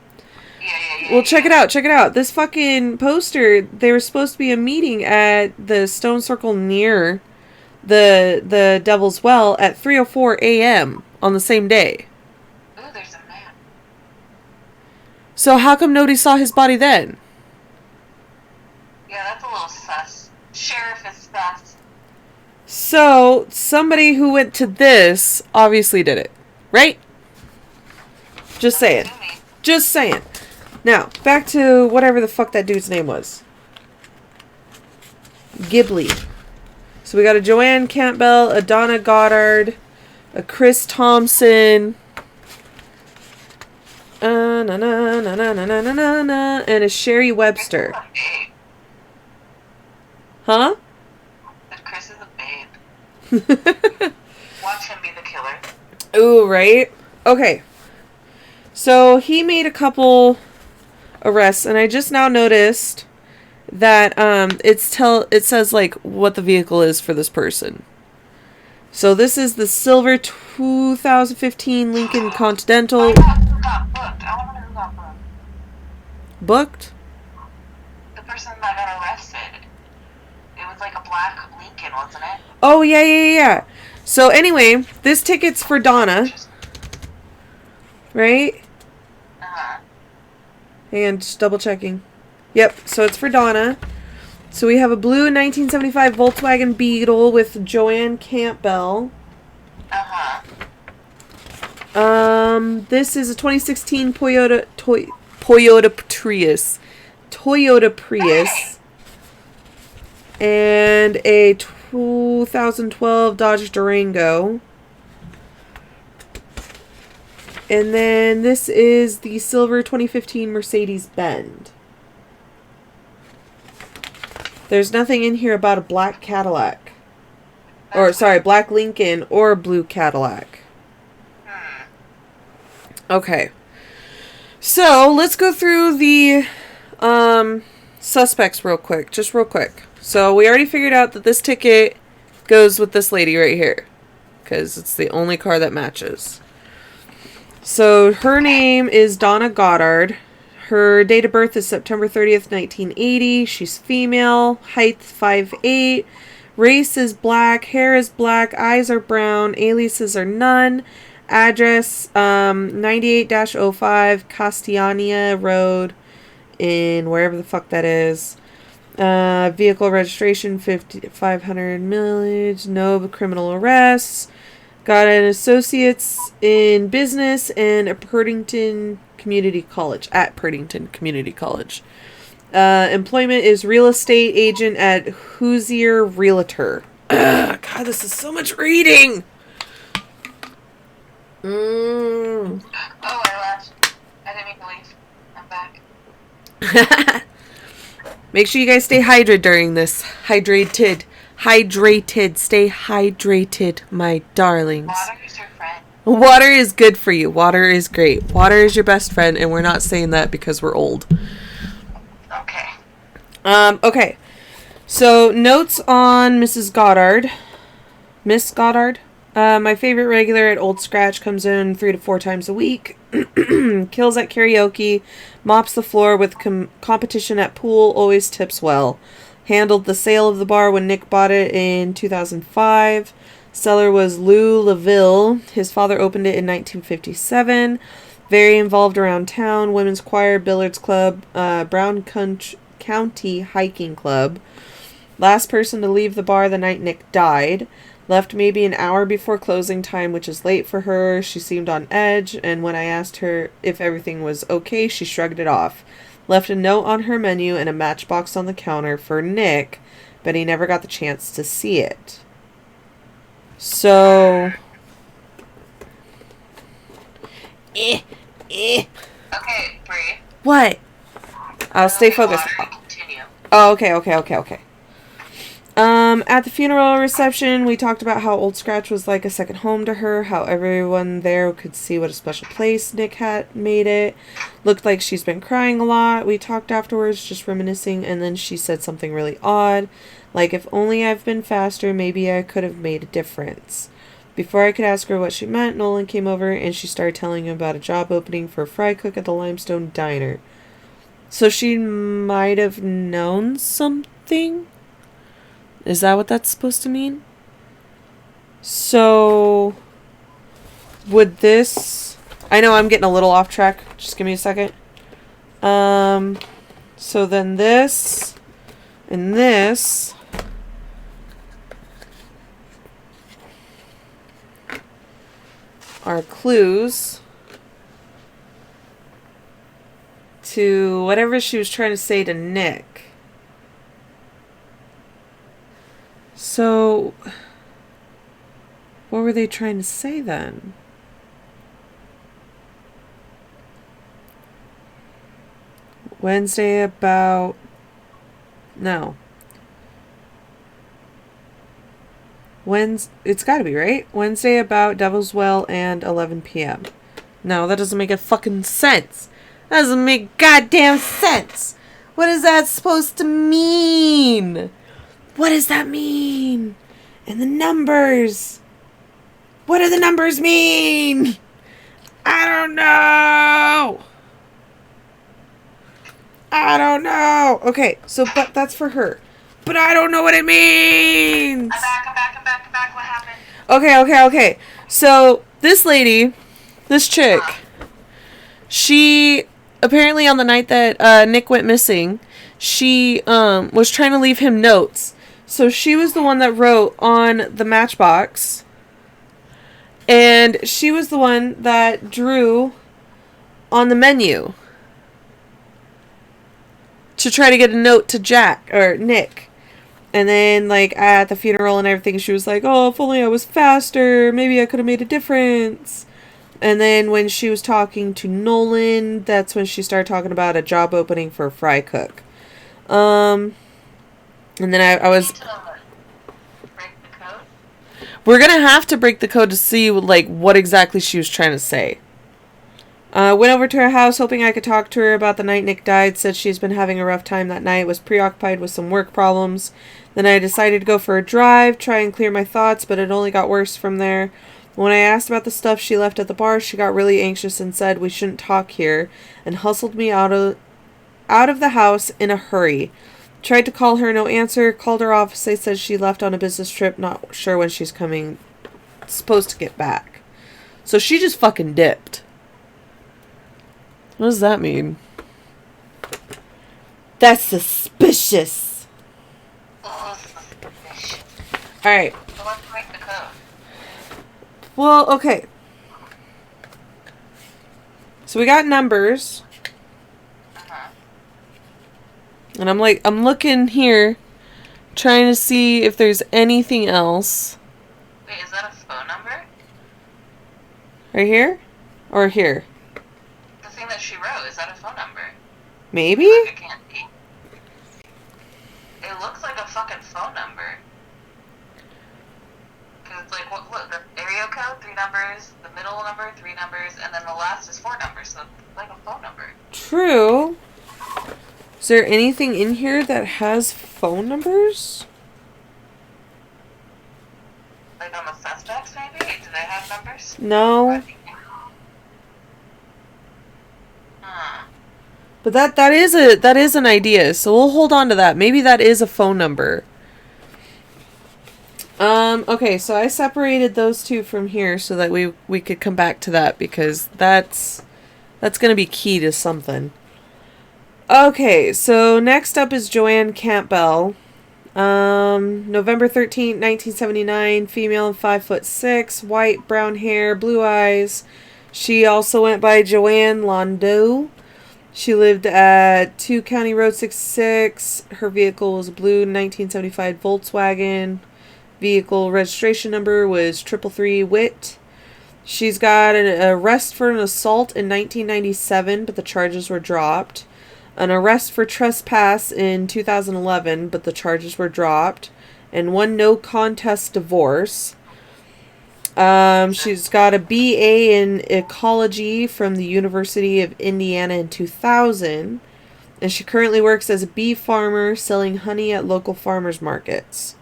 Yeah. Well, check it out. This fucking poster, there was supposed to be a meeting at the stone circle near the Devil's Well at 3:04 a.m. on the same day. Ooh, there's a man. So how come nobody saw his body then? Yeah, that's a little sus. Sheriff is sus. So somebody who went to this obviously did it, right? Just saying. Now, back to whatever the fuck that dude's name was. Ghibli. So we got a Joanne Campbell, a Donna Goddard, a Chris Thompson, and a Sherry Webster. Huh? But Chris is a babe. Watch him be the killer. Ooh, right? Okay. So he made a couple arrests, and I just now noticed that it says like what the vehicle is for this person. So this is the silver 2015 Lincoln Continental. Who got booked? I want to know who got booked. Booked? The person that got arrested. It was like a black Lincoln, wasn't it? Oh, yeah. So anyway, this ticket's for Donna. Right? Uh-huh. Hang on, just double checking. Yep, so it's for Donna. So we have a blue 1975 Volkswagen Beetle with Joanne Campbell. Uh-huh. This is a 2016 Toyota Prius. And a 2012 Dodge Durango. And then this is the silver 2015 Mercedes-Benz. There's nothing in here about a black Cadillac. Black Lincoln or a blue Cadillac. Okay. So, let's go through the suspects real quick. Just real quick. So, we already figured out that this ticket goes with this lady right here. Because it's the only car that matches. So, her name is Donna Goddard. Her date of birth is September 30th, 1980. She's female. Height 5'8". Race is black. Hair is black. Eyes are brown. Aliases are none. Address 98-05 Castellania Road in wherever the fuck that is. Vehicle registration 500 mileage. No criminal arrests. Got an associates in business and a Community College. At Perdington Community College. Employment is real estate agent at Hoosier Realtor. God, this is so much reading. Oh, I left. I didn't mean to leave. I'm back. Make sure you guys stay hydrated during this. Hydrated. Stay hydrated, my darlings. Water is your friend. Water is good for you. Water is great. Water is your best friend, and we're not saying that because we're old. Okay. Okay. So, notes on Mrs. Goddard. Miss Goddard. My favorite regular at Old Scratch comes in 3 to 4 times a week. Kills at karaoke. Mops the floor with competition at pool. Always tips well. Handled the sale of the bar when Nick bought it in 2005. Seller was Lou LaVille. His father opened it in 1957. Very involved around town. Women's choir, billiards club, Brown County hiking club. Last person to leave the bar the night Nick died. Left maybe an hour before closing time, which is late for her. She seemed on edge, and when I asked her if everything was okay, she shrugged it off. Left a note on her menu and a matchbox on the counter for Nick, but he never got the chance to see it. So... Okay, Bree. What? I'll stay focused. Continue. Oh, okay. At the funeral reception, we talked about how Old Scratch was like a second home to her, how everyone there could see what a special place Nick had made it. Looked like she's been crying a lot. We talked afterwards, just reminiscing, and then she said something really odd, like if only I've been faster, maybe I could have made a difference. Before I could ask her what she meant, Nolan came over and she started telling him about a job opening for a fry cook at the Limestone Diner. So she might have known something? Is that what that's supposed to mean? So, would this... I know I'm getting a little off track. Just give me a second. So then this and this are clues to whatever she was trying to say to Nick. So, what were they trying to say then? Wednesday about... No. It's gotta be, right? Wednesday about Devil's Well and 11 p.m. No, that doesn't make a fucking sense. That doesn't make goddamn sense. What is that supposed to mean? What does that mean? And the numbers. What do the numbers mean? I don't know. Okay, so, but that's for her. But I don't know what it means. I'm back. What happened? Okay. So, this lady, this chick, she, apparently on the night that Nick went missing, she was trying to leave him notes. So she was the one that wrote on the matchbox. And she was the one that drew on the menu to try to get a note to Jack or Nick. And then, like, at the funeral and everything, she was like, oh, if only I was faster, maybe I could have made a difference. And then when she was talking to Nolan, that's when she started talking about a job opening for a fry cook. And then I was... Break the code? We're going to have to break the code to see, like, what exactly she was trying to say. Went over to her house hoping I could talk to her about the night Nick died. Said she's been having a rough time that night. Was preoccupied with some work problems. Then I decided to go for a drive, try and clear my thoughts, but it only got worse from there. When I asked about the stuff she left at the bar, she got really anxious and said we shouldn't talk here, and hustled me out of the house in a hurry. Tried to call her, no answer. Called her office. They said she left on a business trip. Not sure when she's supposed to get back. So she just fucking dipped. What does that mean? That's suspicious. Alright. So let's break the code. Well, okay. So we got numbers. And I'm looking here, trying to see if there's anything else. Wait, is that a phone number? Right here? Or here? The thing that she wrote, is that a phone number? Maybe? Like, I can't see. It looks like a fucking phone number. Because it's like, what, the area code, 3 numbers, the middle number, 3 numbers, and then the last is 4 numbers, so it's like a phone number. True. Is there anything in here that has phone numbers? Like on the suspects, maybe? Do they have numbers? No. But that is an idea, so we'll hold on to that. Maybe that is a phone number. Okay, so I separated those two from here so that we could come back to that, because that's gonna be key to something. Okay, so next up is Joanne Campbell. November 13th, 1979, female, 5'6", white, brown hair, blue eyes. She also went by Joanne Landau. She lived at 2 County Road 66. Her vehicle was a blue 1975 Volkswagen. Vehicle registration number was 333 WIT. She's got an arrest for an assault in 1997, but the charges were dropped. An arrest for trespass in 2011, but the charges were dropped. And 1 no contest divorce. She's got a BA in ecology from the University of Indiana in 2000. And she currently works as a bee farmer selling honey at local farmers markets.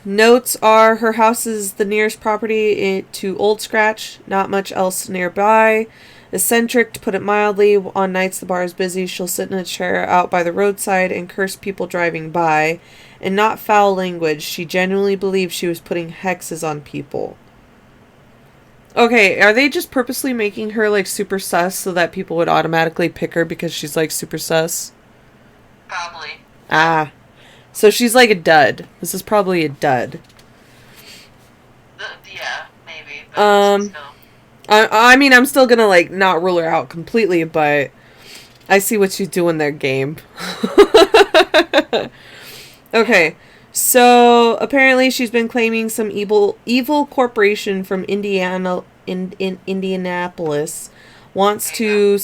Notes are her house is the nearest property to Old Scratch. Not much else nearby. Eccentric, to put it mildly. On nights the bar is busy, she'll sit in a chair out by the roadside and curse people driving by. And not foul language. She genuinely believed she was putting hexes on people. Okay, are they just purposely making her like super sus so that people would automatically pick her because she's like super sus? Probably. Ah. So she's like a dud. This is probably a dud. Yeah, maybe. But still. I mean, I'm still gonna, like, not rule her out completely, but I see what she's doing there, game. Okay, so apparently she's been claiming some evil corporation from Indianapolis wants to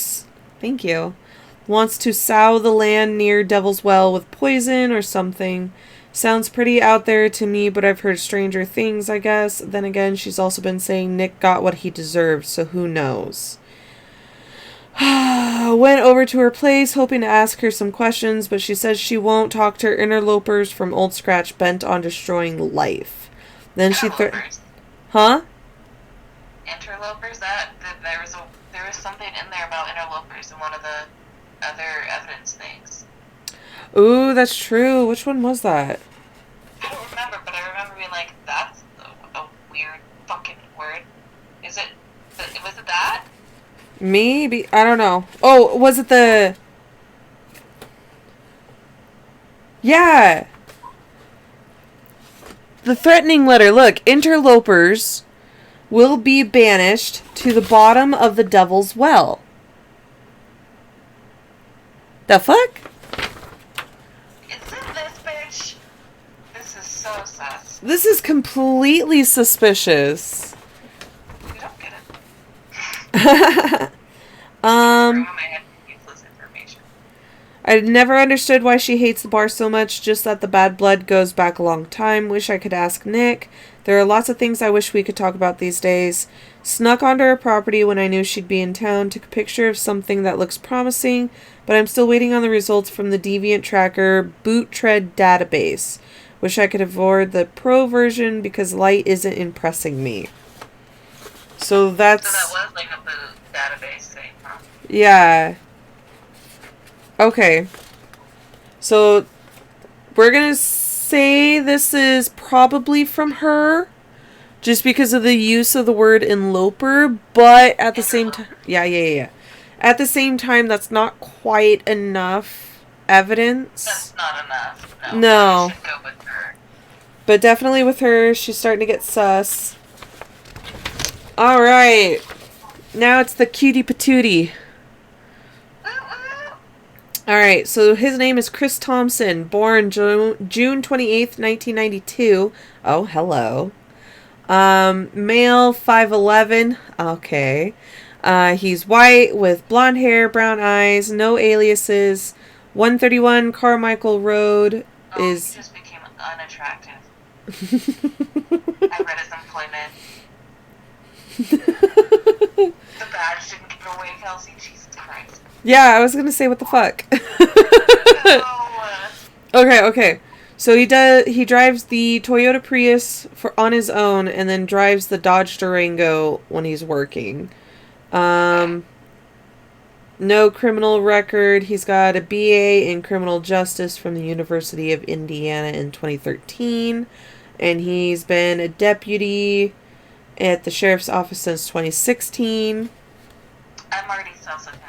sow the land near Devil's Well with poison or something. Sounds pretty out there to me, but I've heard stranger things, I guess. Then again, she's also been saying Nick got what he deserved, so who knows. Went over to her place, hoping to ask her some questions, but she says she won't talk to her interlopers from Old Scratch bent on destroying life. Then she Huh? Interlopers? There was something in there about interlopers in one of the other evidence things. Ooh, that's true. Which one was that? I don't remember, but I remember being like, that's a weird fucking word. Was it that? Maybe. I don't know. Oh, was it the... Yeah. The threatening letter. Look, interlopers will be banished to the bottom of the Devil's Well. The fuck? This is completely suspicious. You don't get it. I never understood why she hates the bar so much, just that the bad blood goes back a long time. Wish I could ask Nick. There are lots of things I wish we could talk about these days. Snuck onto her property when I knew she'd be in town. Took a picture of something that looks promising, but I'm still waiting on the results from the Deviant Tracker Boot Tread database. Wish I could avoid the pro version because light isn't impressing me. So that was like a boot database thing, huh? Yeah. Okay. So we're gonna say this is probably from her, just because of the use of the word eloper, but at the same time, yeah. At the same time, that's not quite enough evidence. That's not enough. No. Should go with her. But definitely with her, she's starting to get sus. Alright. Now it's the cutie patootie. Alright, so his name is Chris Thompson, born June 28th, 1992. Oh, hello. Male, 5'11". Okay. He's white with blonde hair, brown eyes, no aliases. 131 Carmichael Road is... He just became unattractive. I read his employment. The badge didn't give it away, Kelsey. Jesus Christ. Yeah, I was gonna say, what the fuck? No. Okay. So he drives the Toyota Prius on his own, and then drives the Dodge Durango when he's working. No criminal record. He's got a BA in criminal justice from the University of Indiana in 2013, and he's been a deputy at the sheriff's office since 2016. I'm already sus of him.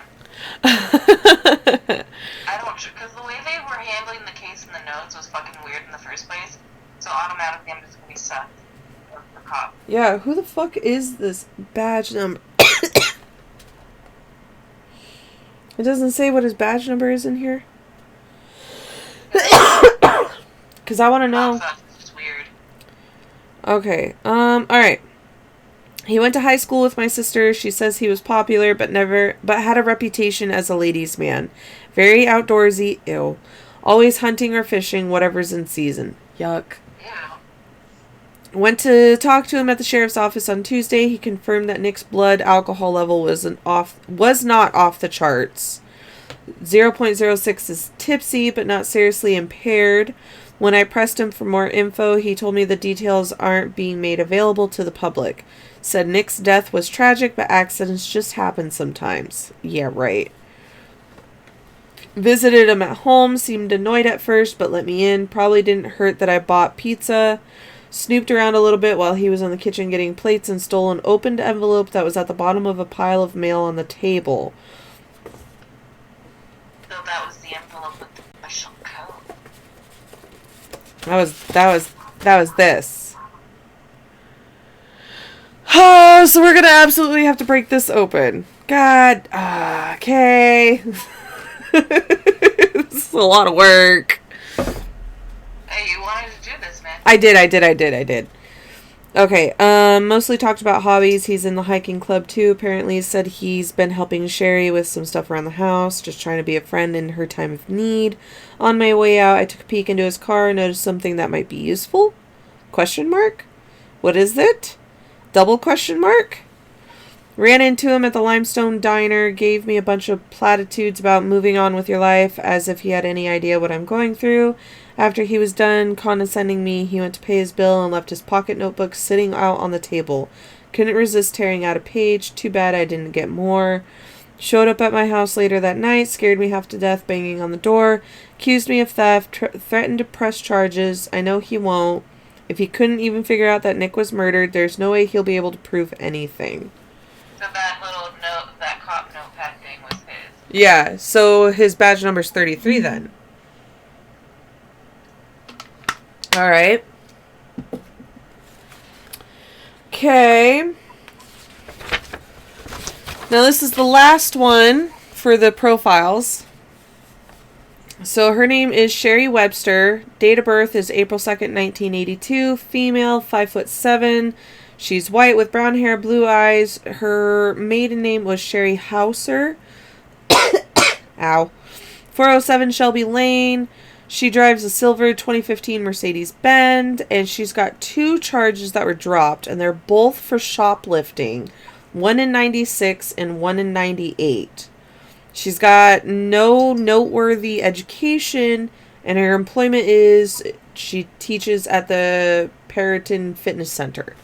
I don't, because the way they were handling the case in the notes was fucking weird in the first place. So automatically, I'm just gonna be sus of the cop. Yeah, who the fuck is this badge number? It doesn't say what his badge number is in here. Because I want to know. It's just weird. Okay. Alright. He went to high school with my sister. She says he was popular, but had a reputation as a ladies' man. Very outdoorsy. Ew. Always hunting or fishing, whatever's in season. Yuck. Yeah. Went to talk to him at the sheriff's office on Tuesday. He confirmed that Nick's blood alcohol level was not off the charts. 0.06 is tipsy, but not seriously impaired. When I pressed him for more info, he told me the details aren't being made available to the public. Said Nick's death was tragic, but accidents just happen sometimes. Yeah, right. Visited him at home, seemed annoyed at first, but let me in. Probably didn't hurt that I bought pizza. Snooped around a little bit while he was in the kitchen getting plates and stole an opened envelope that was at the bottom of a pile of mail on the table. So that was the envelope with the special code. That was this. Oh, so we're gonna absolutely have to break this open. God, okay. This is a lot of work. Hey, you wanted to do this, man. I did. Okay, mostly talked about hobbies. He's in the hiking club too, apparently. Said he's been helping Sherry with some stuff around the house, just trying to be a friend in her time of need. On my way out, I took a peek into his car and noticed something that might be useful? Question mark? What is it? Double question mark? Ran into him at the Limestone Diner, gave me a bunch of platitudes about moving on with your life, as if he had any idea what I'm going through. After he was done condescending me, he went to pay his bill and left his pocket notebook sitting out on the table. Couldn't resist tearing out a page. Too bad I didn't get more. Showed up at my house later that night, scared me half to death, banging on the door. Accused me of theft, threatened to press charges. I know he won't. If he couldn't even figure out that Nick was murdered, there's no way he'll be able to prove anything. So that little note, that cop notepad thing was his. Yeah, so his badge number's 33 then. Alright. Okay. Now this is the last one for the profiles. So her name is Sherry Webster. Date of birth is April 2nd, 1982. Female, 5'7". She's white with brown hair, blue eyes. Her maiden name was Sherry Hauser. Ow. 407 Shelby Lane. She drives a silver 2015 Mercedes-Benz, and she's got 2 charges that were dropped, and they're both for shoplifting. One in 96 and one in 98. She's got no noteworthy education, and her employment is she teaches at the Perriton Fitness Center.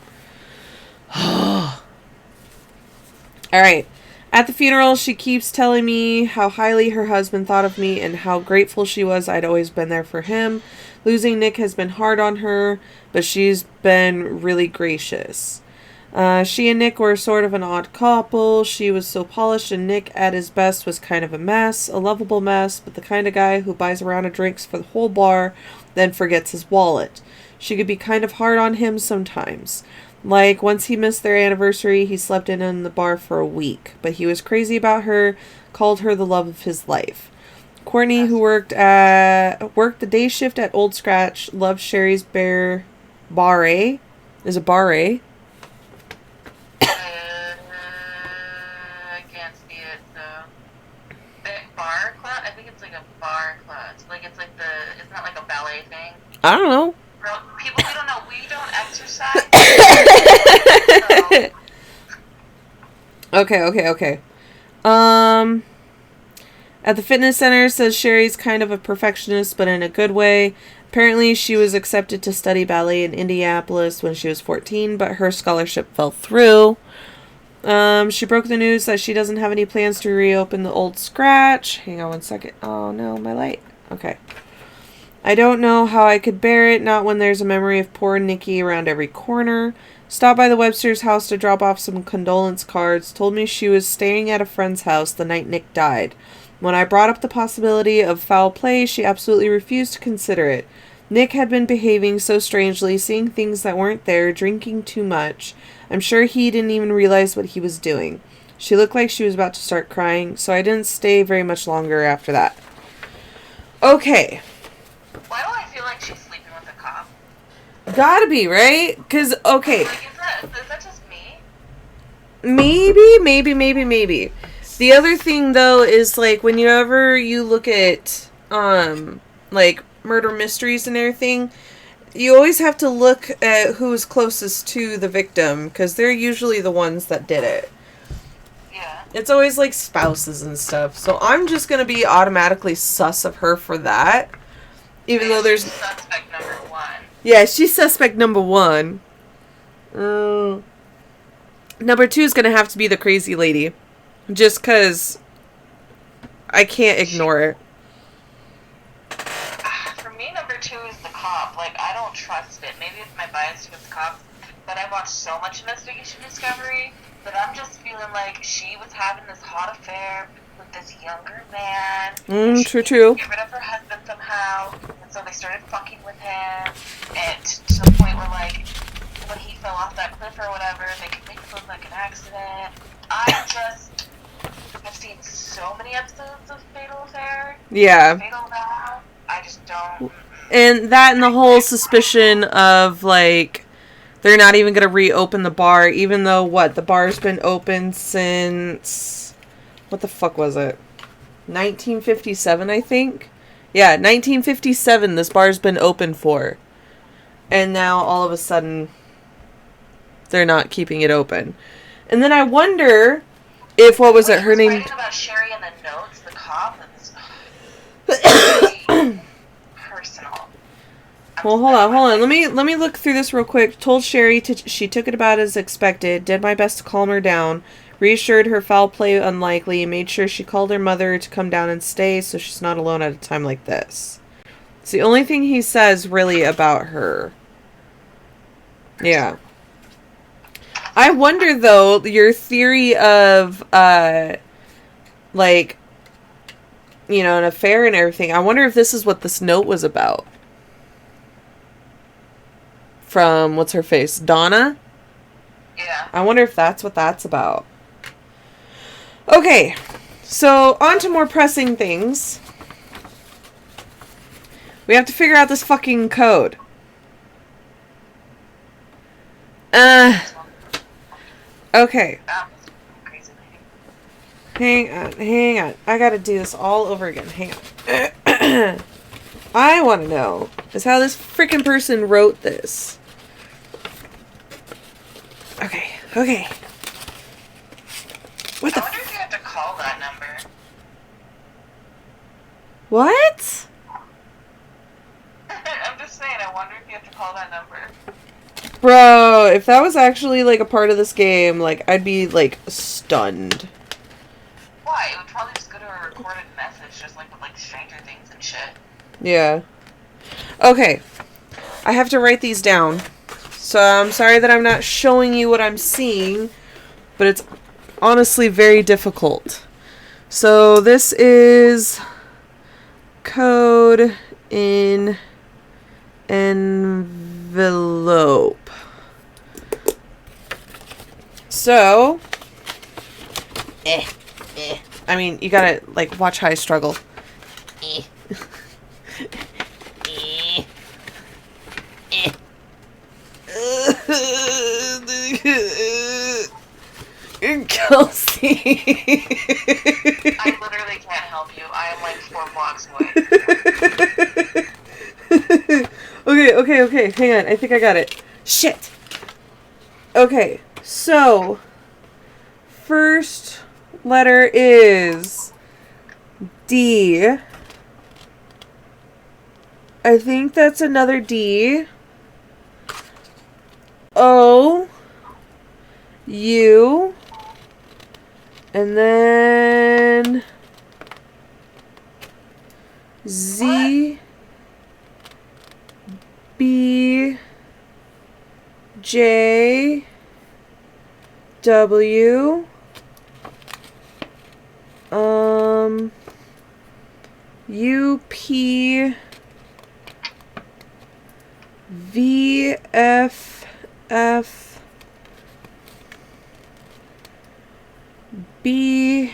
Alright. At the funeral, she keeps telling me how highly her husband thought of me and how grateful she was I'd always been there for him. Losing Nick has been hard on her, but she's been really gracious. She and Nick were sort of an odd couple. She was so polished, and Nick at his best was kind of a mess. A lovable mess, but the kind of guy who buys a round of drinks for the whole bar, then forgets his wallet. She could be kind of hard on him sometimes. Like, once he missed their anniversary, he slept in the bar for a week. But he was crazy about her, called her the love of his life. Courtney, who worked the day shift at Old Scratch, loved Sherry's barre. Is it barre? I can't see it, so. Bar class? I think it's like a bar class. Like, it's like isn't that like a ballet thing? I don't know. People who don't know, we don't exercise. Okay. At the fitness center, says Sherry's kind of a perfectionist, but in a good way. Apparently, she was accepted to study ballet in Indianapolis when she was 14, but her scholarship fell through. She broke the news that she doesn't have any plans to reopen the Old Scratch. Hang on 1 second. Oh no, my light. Okay. I don't know how I could bear it, not when there's a memory of poor Nikki around every corner. Stopped by the Webster's house to drop off some condolence cards. Told me she was staying at a friend's house the night Nick died. When I brought up the possibility of foul play, she absolutely refused to consider it. Nick had been behaving so strangely, seeing things that weren't there, drinking too much. I'm sure he didn't even realize what he was doing. She looked like she was about to start crying, so I didn't stay very much longer after that. Okay. Why do I feel like she's sleeping with a cop? Gotta be, right? Because, okay. Like, is that just me? Maybe. The other thing, though, is, like, whenever you look at, like, murder mysteries and everything, you always have to look at who's closest to the victim, because they're usually the ones that did it. Yeah. It's always, like, spouses and stuff. So I'm just going to be automatically sus of her for that. Even though there's... Suspect number one. Yeah, she's suspect number one. Number two is going to have to be the crazy lady. Just because I can't ignore it. For me, number two is the cop. Like, I don't trust it. Maybe it's my bias towards cops, but I watched so much Investigation Discovery that I'm just feeling like she was having this hot affair with this younger man. True. Get rid of her husband somehow, and so they started fucking with him, and to the point where, like, when he fell off that cliff or whatever, they could make it look like an accident. I've seen so many episodes of Fatal Affair. Yeah. Fatal Now. I just don't. And that and the whole suspicion of, like, they're not even going to reopen the bar, even though, the bar's been open since... What the fuck was it? 1957, I think? Yeah, 1957 this bar's been open for. And now, all of a sudden, they're not keeping it open. And then I wonder if, her name... Writing about Sherry in the notes, the cop, it's really personal. Well, hold on. Let me look through this real quick. Told Sherry she took it about as expected. Did my best to calm her down. Reassured her foul play unlikely. Made sure she called her mother to come down and stay so she's not alone at a time like this. It's the only thing he says really about her. Yeah. I wonder, though, your theory of, like, you know, an affair and everything. I wonder if this is what this note was about. From, what's her face? Donna? Yeah. I wonder if that's what that's about. Okay. So, on to more pressing things. We have to figure out this fucking code. Okay. Hang on. I gotta do this all over again. Hang on. I want to know is how this freaking person wrote this. Okay. What the? I wonder if you have to call that number. What? I'm just saying, I wonder if you have to call that number. Bro, if that was actually, like, a part of this game, like, I'd be, like, stunned. Why? It would probably just go to a recorded message, just like with, like, Stranger Things and shit. Yeah. Okay. I have to write these down. So I'm sorry that I'm not showing you what I'm seeing, but it's honestly very difficult. So this is code in envelope. So, I mean, you gotta, like, watch how I struggle. Kelsey. I literally can't help you. I am like 4 blocks away. Okay. Hang on. I think I got it. Shit. Okay. So, first letter is D. I think that's another D. O. U. And then Z. What? B. J. W. U. P. V. F. F. B.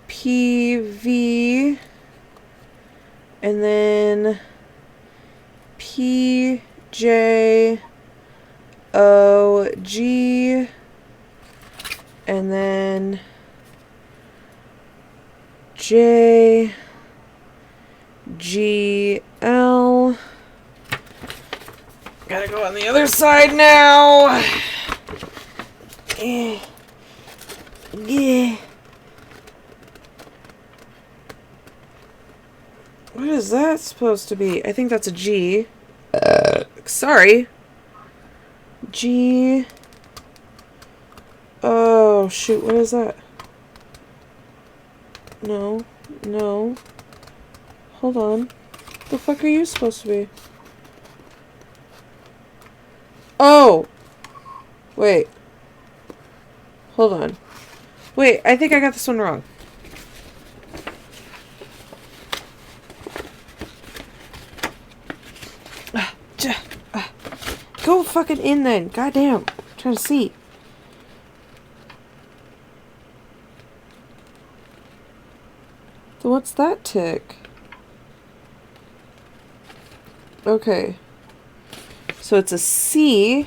P. V. And then P. J. O. G. And then J. G. L. Gotta go on the other side now. Yeah. What is that supposed to be? I think that's a G. Sorry. G. Oh, shoot. What is that? No. Hold on. The fuck are you supposed to be? Oh! Wait. Hold on. Wait, I think I got this one wrong. Go fucking in then. Goddamn. I'm trying to see. So what's that tick? Okay. So it's a C.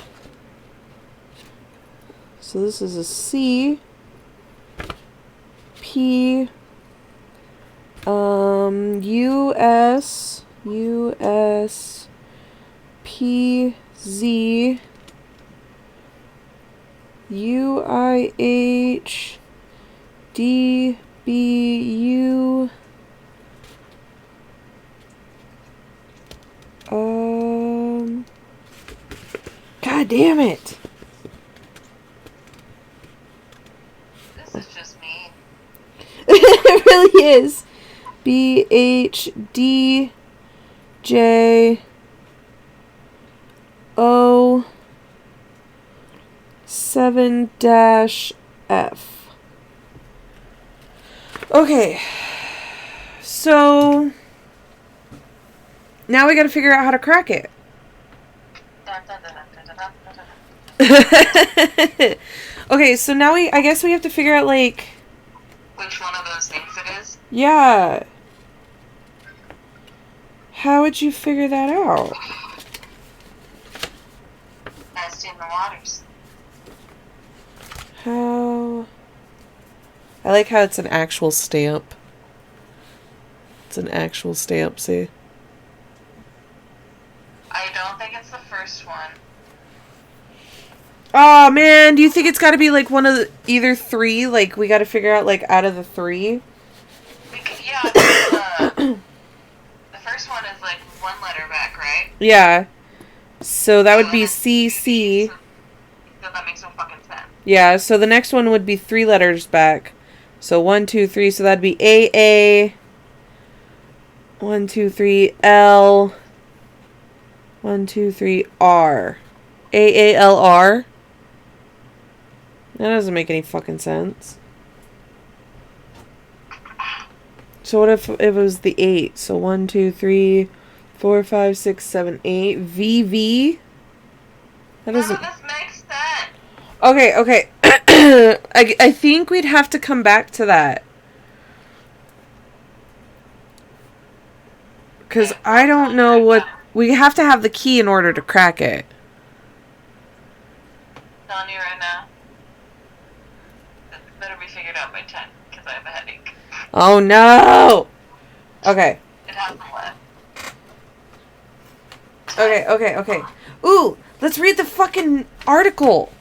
So this is a C. P. U.S. P. Z. U.I.H. D. B. U. God damn it. This is just me. It really is. B. H. D. J. O. 7-F. Okay. So now we got to figure out how to crack it. Okay, so now I guess we have to figure out, like, which one of those things it is? Yeah. How would you figure that out? Testing the waters. How? I like how it's an actual stamp. It's an actual stamp, see? I don't think it's the first one. Oh, man. Do you think it's got to be, like, one of the, either 3? Like, we got to figure out, like, out of the 3? Yeah, the first one is, like, 1 letter back, right? Yeah. So that would be CC. So that makes no fucking sense. Yeah, so the next one would be 3 letters back. So 1, 2, 3. So that'd be AA. 1, 2, 3. L. 1, 2, 3. R. AALR. That doesn't make any fucking sense. So what if it was the 8? So 1, 2, 3, 4, 5, 6, 7, 8. VV. That doesn't. None of this makes sense. Okay. I think we'd have to come back to that. Because I don't know what... We have to have the key in order to crack it. I'm telling you right now. It better be figured out by 10, because I have a headache. Oh, no! Okay. It hasn't left. Okay. Ooh, let's read the fucking article.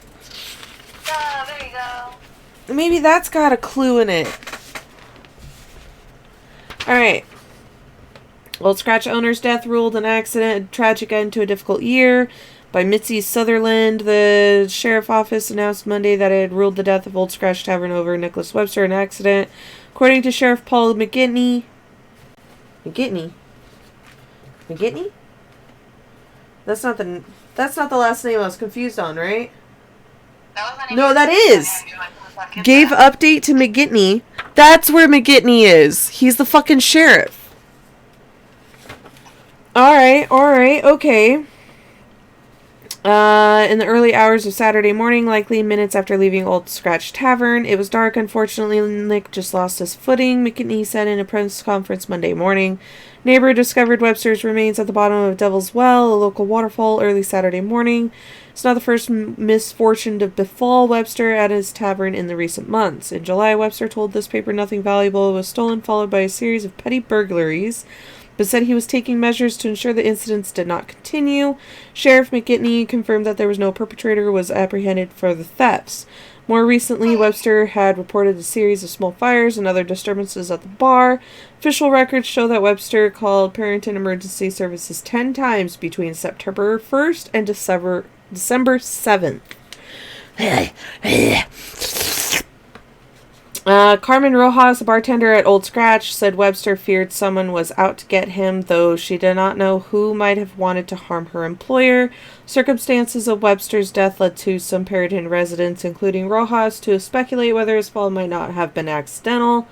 Oh, there you go. Maybe that's got a clue in it. Alright. Old Scratch owner's death ruled an accident, a tragic end to a difficult year. By Mitzi Sutherland, the sheriff office announced Monday that it had ruled the death of Old Scratch Tavern over Nicholas Webster an accident. According to Sheriff Paul McGinty? That's not the last name I was confused on, right? No, that is. Gave update to McGinty. That's where McGinty is. He's the fucking sheriff. Alright, okay. In the early hours of Saturday morning, likely minutes after leaving Old Scratch Tavern, it was dark. Unfortunately, Nick just lost his footing, McGinty said in a press conference Monday morning. Neighbor discovered Webster's remains at the bottom of Devil's Well, a local waterfall, early Saturday morning. It's not the first misfortune to befall Webster at his tavern in the recent months. In July, Webster told this paper nothing valuable was stolen, followed by a series of petty burglaries, but said he was taking measures to ensure the incidents did not continue. Sheriff McGinty confirmed that there was no perpetrator who was apprehended for the thefts. More recently, Webster had reported a series of small fires and other disturbances at the bar. Official records show that Webster called Parenton Emergency Services 10 times between September 1st and December 7th. Carmen Rojas, a bartender at Old Scratch, said Webster feared someone was out to get him, though she did not know who might have wanted to harm her employer. Circumstances of Webster's death led to some Perryton residents, including Rojas, to speculate whether his fall might not have been accidental.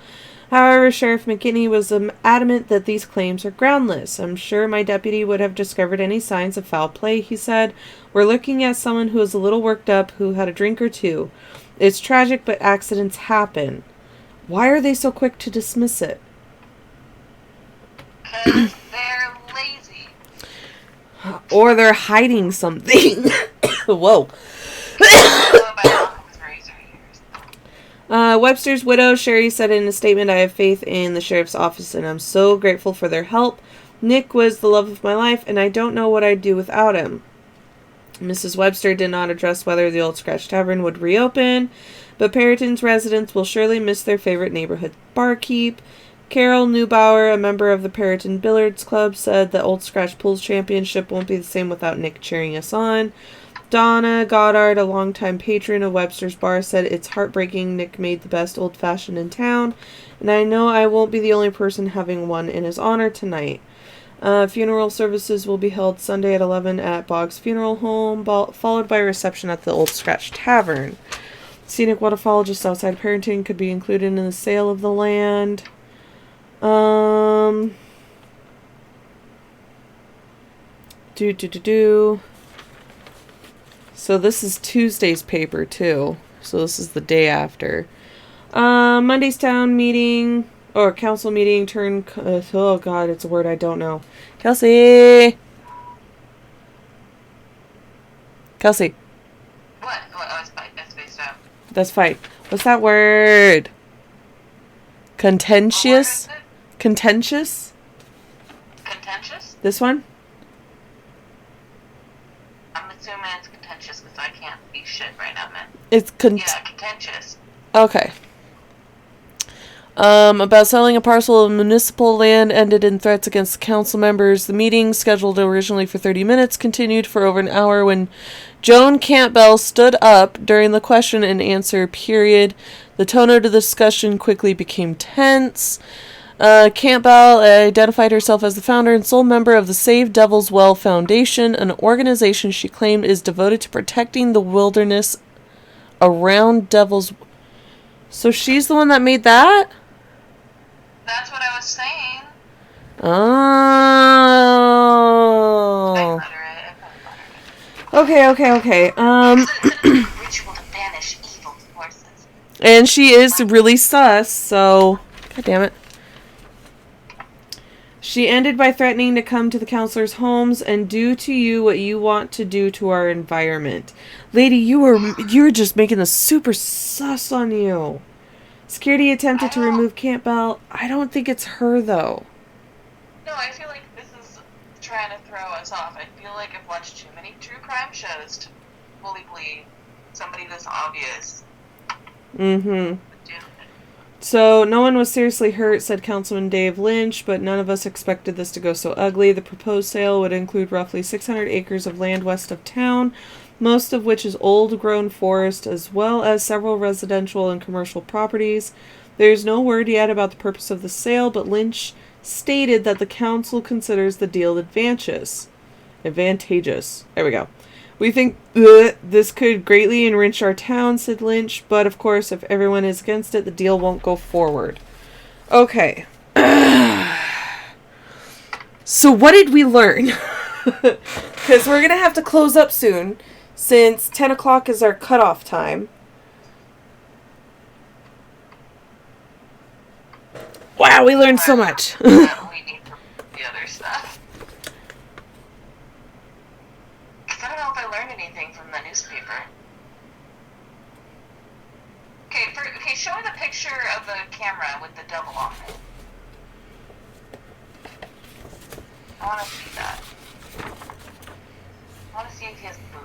However, Sheriff McGinty was adamant that these claims are groundless. I'm sure my deputy would have discovered any signs of foul play, he said. We're looking at someone who is a little worked up, who had a drink or two. It's tragic, but accidents happen. Why are they so quick to dismiss it? Because they're lazy. Or they're hiding something. Whoa. Webster's widow, Sherry, said in a statement, I have faith in the sheriff's office and I'm so grateful for their help. Nick was the love of my life and I don't know what I'd do without him. Mrs. Webster did not address whether the Old Scratch Tavern would reopen, but Perryton's residents will surely miss their favorite neighborhood barkeep. Carol Neubauer, a member of the Perryton Billiards Club, said the Old Scratch Pools Championship won't be the same without Nick cheering us on. Donna Goddard, a longtime patron of Webster's bar, said it's heartbreaking Nick made the best old-fashioned in town, and I know I won't be the only person having one in his honor tonight. Funeral services will be held Sunday at 11 at Boggs Funeral Home, followed by a reception at the Old Scratch Tavern. Scenic waterfall just outside Perryton could be included in the sale of the land. So this is Tuesday's paper too. So this is the day after. Monday's town meeting or council meeting turned. Oh God, it's a word I don't know. Kelsey. What? Oh, it's fine. That's spaced out. That's fine. What's that word? Contentious? What word is it? Contentious? Contentious? This one? I'm assuming it's contentious because I can't be shit right now, man. It's Yeah, contentious. Okay. About selling a parcel of municipal land ended in threats against the council members. The meeting, scheduled originally for 30 minutes, continued for over an hour when Joanne Campbell stood up during the question and answer period. The tone of the discussion quickly became tense. Campbell identified herself as the founder and sole member of the Save Devil's Well Foundation, an organization she claimed is devoted to protecting the wilderness around Devil's... So she's the one that made that? That's what I was saying. Oh. I Okay. Okay. Ritual to ban And she is really sus, so... God damn it. She ended by threatening to come to the counselors' homes and do to you what you want to do to our environment. Lady, you're just making this super sus on you. Security attempted to remove Campbell. I don't think it's her, though. No, I feel like this is trying to throw us off. I feel like I've watched too many true crime shows to fully believe somebody this obvious. Mm-hmm. So, no one was seriously hurt, said Councilman Dave Lynch, but none of us expected this to go so ugly. The proposed sale would include roughly 600 acres of land west of town, most of which is old-grown forest, as well as several residential and commercial properties. There is no word yet about the purpose of the sale, but Lynch stated that the council considers the deal advantageous. There we go. We think this could greatly enrich our town, said Lynch, but of course, if everyone is against it, the deal won't go forward. Okay. So what did we learn? Because we're going to have to close up soon, since 10 o'clock is our cutoff time. Wow, we learned so much. We need the other stuff. I don't know if I learned anything from the newspaper. Okay, show me the picture of the camera with the devil on it. I want to see that. I want to see if he has boobs.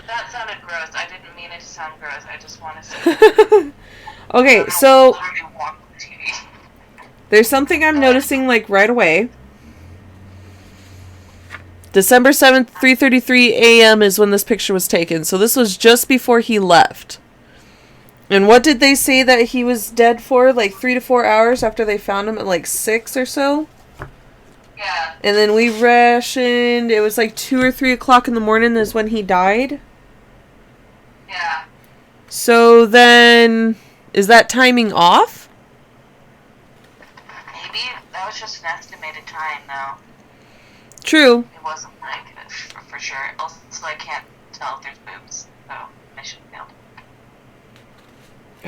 That sounded gross. I didn't mean it to sound gross. I just want to see it. Okay, so there's something I'm noticing like right away. December 7th, 3:33 a.m. is when this picture was taken. So this was just before he left. And what did they say that he was dead for? Like 3 to 4 hours after they found him at like 6 or so? Yeah. And then we rationed. It was like 2 or 3 o'clock in the morning is when he died. Yeah. So then, is that timing off? Maybe. That was just an estimated time, though. True. It wasn't like for sure. Also, I can't tell if there's boobs, so I shouldn't be able to.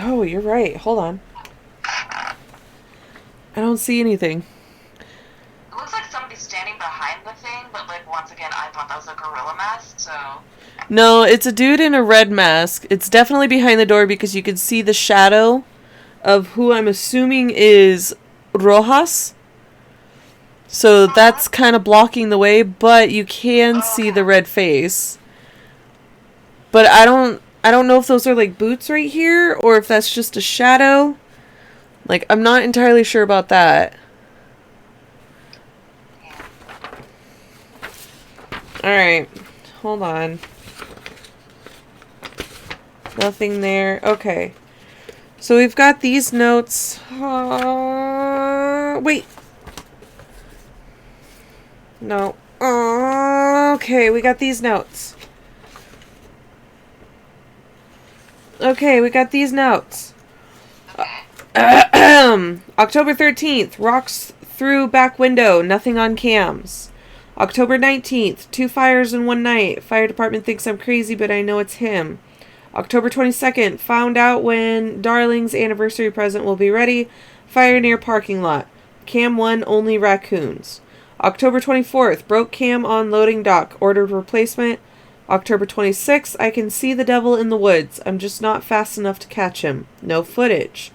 Oh, you're right. Hold on. I don't see anything. It looks like somebody's standing behind the thing, but like once again, I thought that was a gorilla mask, so. No, it's a dude in a red mask. It's definitely behind the door because you can see the shadow of who I'm assuming is Rojas. So that's kind of blocking the way, but you can see the red face. But I don't know if those are like boots right here or if that's just a shadow. Like, I'm not entirely sure about that. Alright, hold on. Nothing there. Okay. So we've got these notes. Wait. No. Okay, we got these notes. October 13th, rocks through back window, nothing on cams. October 19th, 2 fires in one night. Fire department thinks I'm crazy, but I know it's him. October 22nd, found out when Darling's anniversary present will be ready. Fire near parking lot. Cam 1, only raccoons. October 24th, broke cam on loading dock. Ordered replacement. October 26th, I can see the devil in the woods. I'm just not fast enough to catch him. No footage.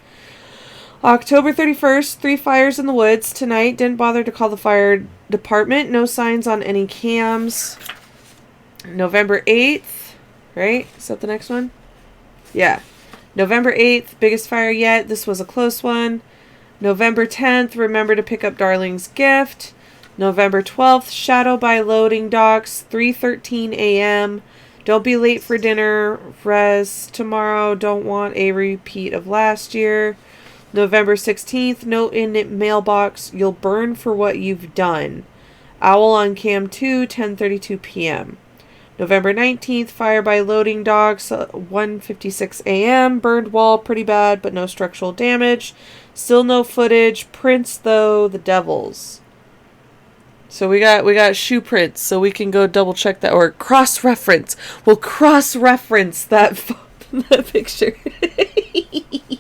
October 31st, 3 fires in the woods. Tonight, didn't bother to call the fire department. No signs on any cams. November 8th, right? Is that the next one? Yeah. November 8th, biggest fire yet. This was a close one. November 10th, remember to pick up Darling's gift. November 12th, shadow by loading docks, 3:13 a.m. Don't be late for dinner. Res tomorrow. Don't want a repeat of last year. November 16th, note in mailbox. You'll burn for what you've done. Owl on cam 2, 10:32 p.m. November 19th, fire by loading docks, 1:56 a.m. Burned wall, pretty bad, but no structural damage. Still no footage. Prints though, the devils. So we got shoe prints, so we can go double check that or cross reference. We'll cross reference that that picture. Oh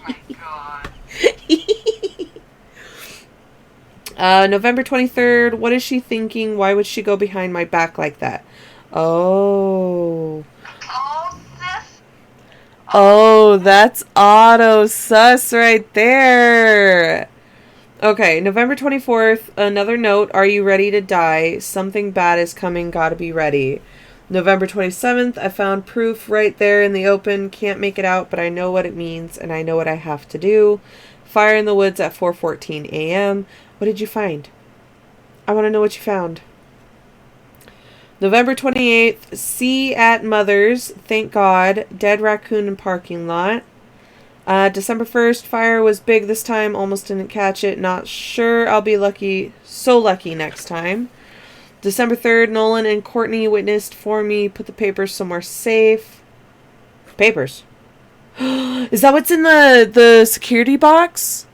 my god. November 23rd. What is she thinking? Why would she go behind my back like that? Oh. Oh, sis. Oh, that's auto sus right there. Okay, November 24th. Another note. Are you ready to die? Something bad is coming. Gotta be ready. November 27th. I found proof right there in the open. Can't make it out, but I know what it means and I know what I have to do. Fire in the woods at 4:14 a.m. What did you find? I want to know what you found. November 28th, sea at Mother's, thank God, dead raccoon in parking lot. December 1st, fire was big this time, almost didn't catch it, not sure, I'll be lucky, so lucky next time. December 3rd, Nolan and Courtney witnessed for me, put the papers somewhere safe. Papers? Is that what's in the security box?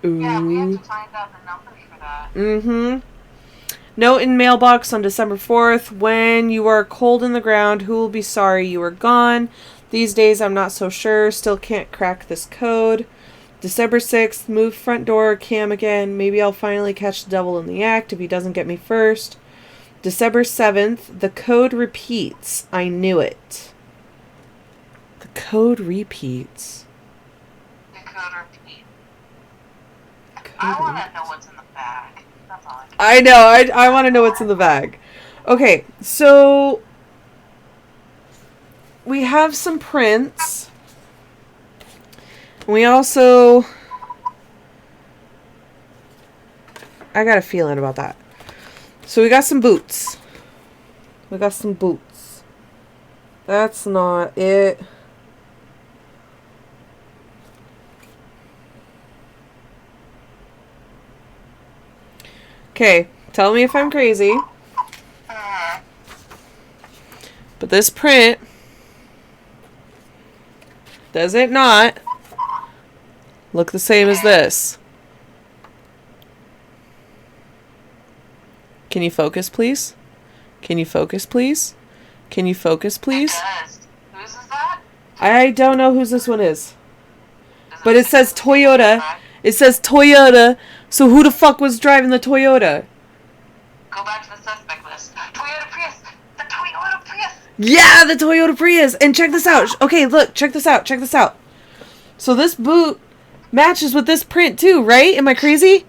Ooh. Yeah, we have to find out the numbers for that. Mm-hmm. Note in mailbox on December 4th. When you are cold in the ground, who will be sorry you are gone? These days I'm not so sure. Still can't crack this code. December 6th. Move front door cam again. Maybe I'll finally catch the devil in the act if he doesn't get me first. December 7th. The code repeats. I knew it. The code repeats. The code repeats. I want to know what's in the bag. That's all I know. I want to know what's in the bag. Okay, so we have some prints. We also... I got a feeling about that. So we got some boots. We got some boots. That's not it. Okay, tell me if I'm crazy. But this print, does it not look the same as this? Can you focus, please? Can you focus, please? Can you focus, please? It does. Whose is that? I don't know whose this one is. But it says Toyota. It says Toyota. So who the fuck was driving the Toyota? Go back to the suspect list. Toyota Prius. The Toyota Prius. Yeah, the Toyota Prius. And check this out. Okay, look. Check this out. Check this out. So this boot matches with this print too, right? Am I crazy?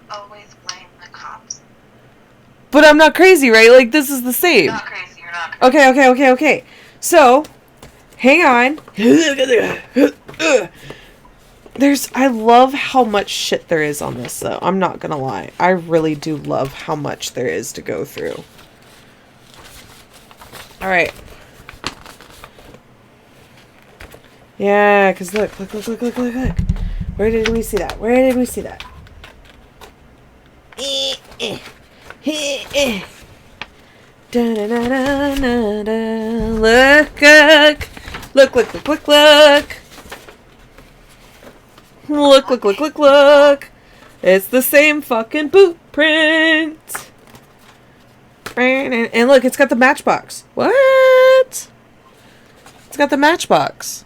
Always blame the cops. But I'm not crazy, right? Like, this is the same. You're not crazy. You're not crazy. Okay. So, hang on. I love how much shit there is on this, though. I'm not gonna lie. I really do love how much there is to go through. Alright. Yeah, because look. Where did we see that? Look. It's the same fucking boot print. And look, it's got the matchbox. What? It's got the matchbox.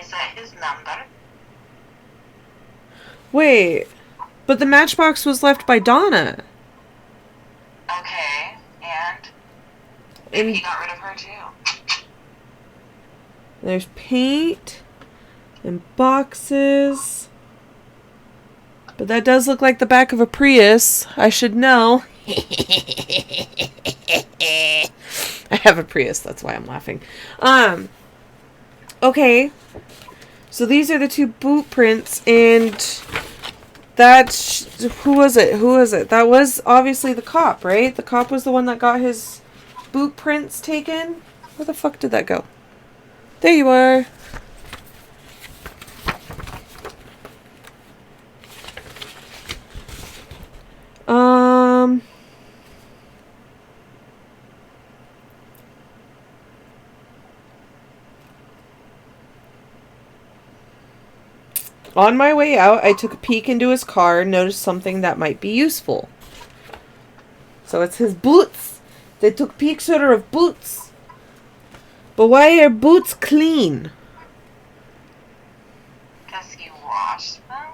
Is that his number? Wait. But the matchbox was left by Donna. Okay, and maybe he got rid of her too. There's paint and boxes. But that does look like the back of a Prius. I should know. I have a Prius, that's why I'm laughing. Okay. So these are the two boot prints, and that's... Who was it? That was obviously the cop, right? The cop was the one that got his boot prints taken. Where the fuck did that go? There you are. On my way out, I took a peek into his car and noticed something that might be useful. So it's his boots. They took picture of boots. But why are boots clean? Because he washed them?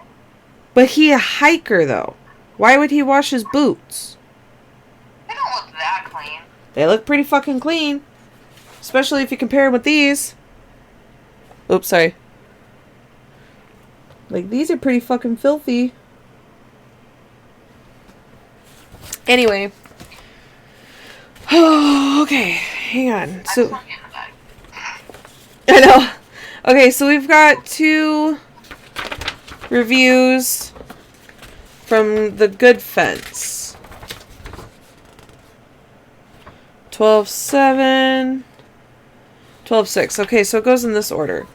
But he a hiker, though. Why would he wash his boots? They don't look that clean. They look pretty fucking clean. Especially if you compare them with these. Oops, sorry. Like, these are pretty fucking filthy. Anyway. Oh, okay. Hang on. So, I know. Okay, so we've got 2 reviews from The Good Fence. 12-7. 12-6. Okay, so it goes in this order.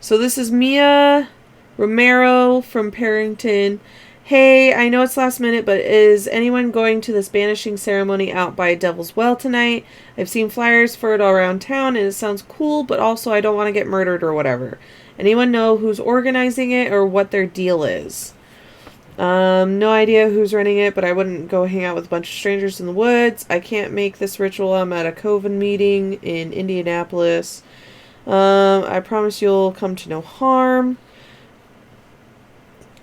So this is Mia Romero from Parrington. Hey, I know it's last minute, but is anyone going to this banishing ceremony out by Devil's Well tonight? I've seen flyers for it all around town, and it sounds cool, but also I don't want to get murdered or whatever. Anyone know who's organizing it or what their deal is? No idea who's running it, but I wouldn't go hang out with a bunch of strangers in the woods. I can't make this ritual. I'm at a coven meeting in Indianapolis. I promise you'll come to no harm.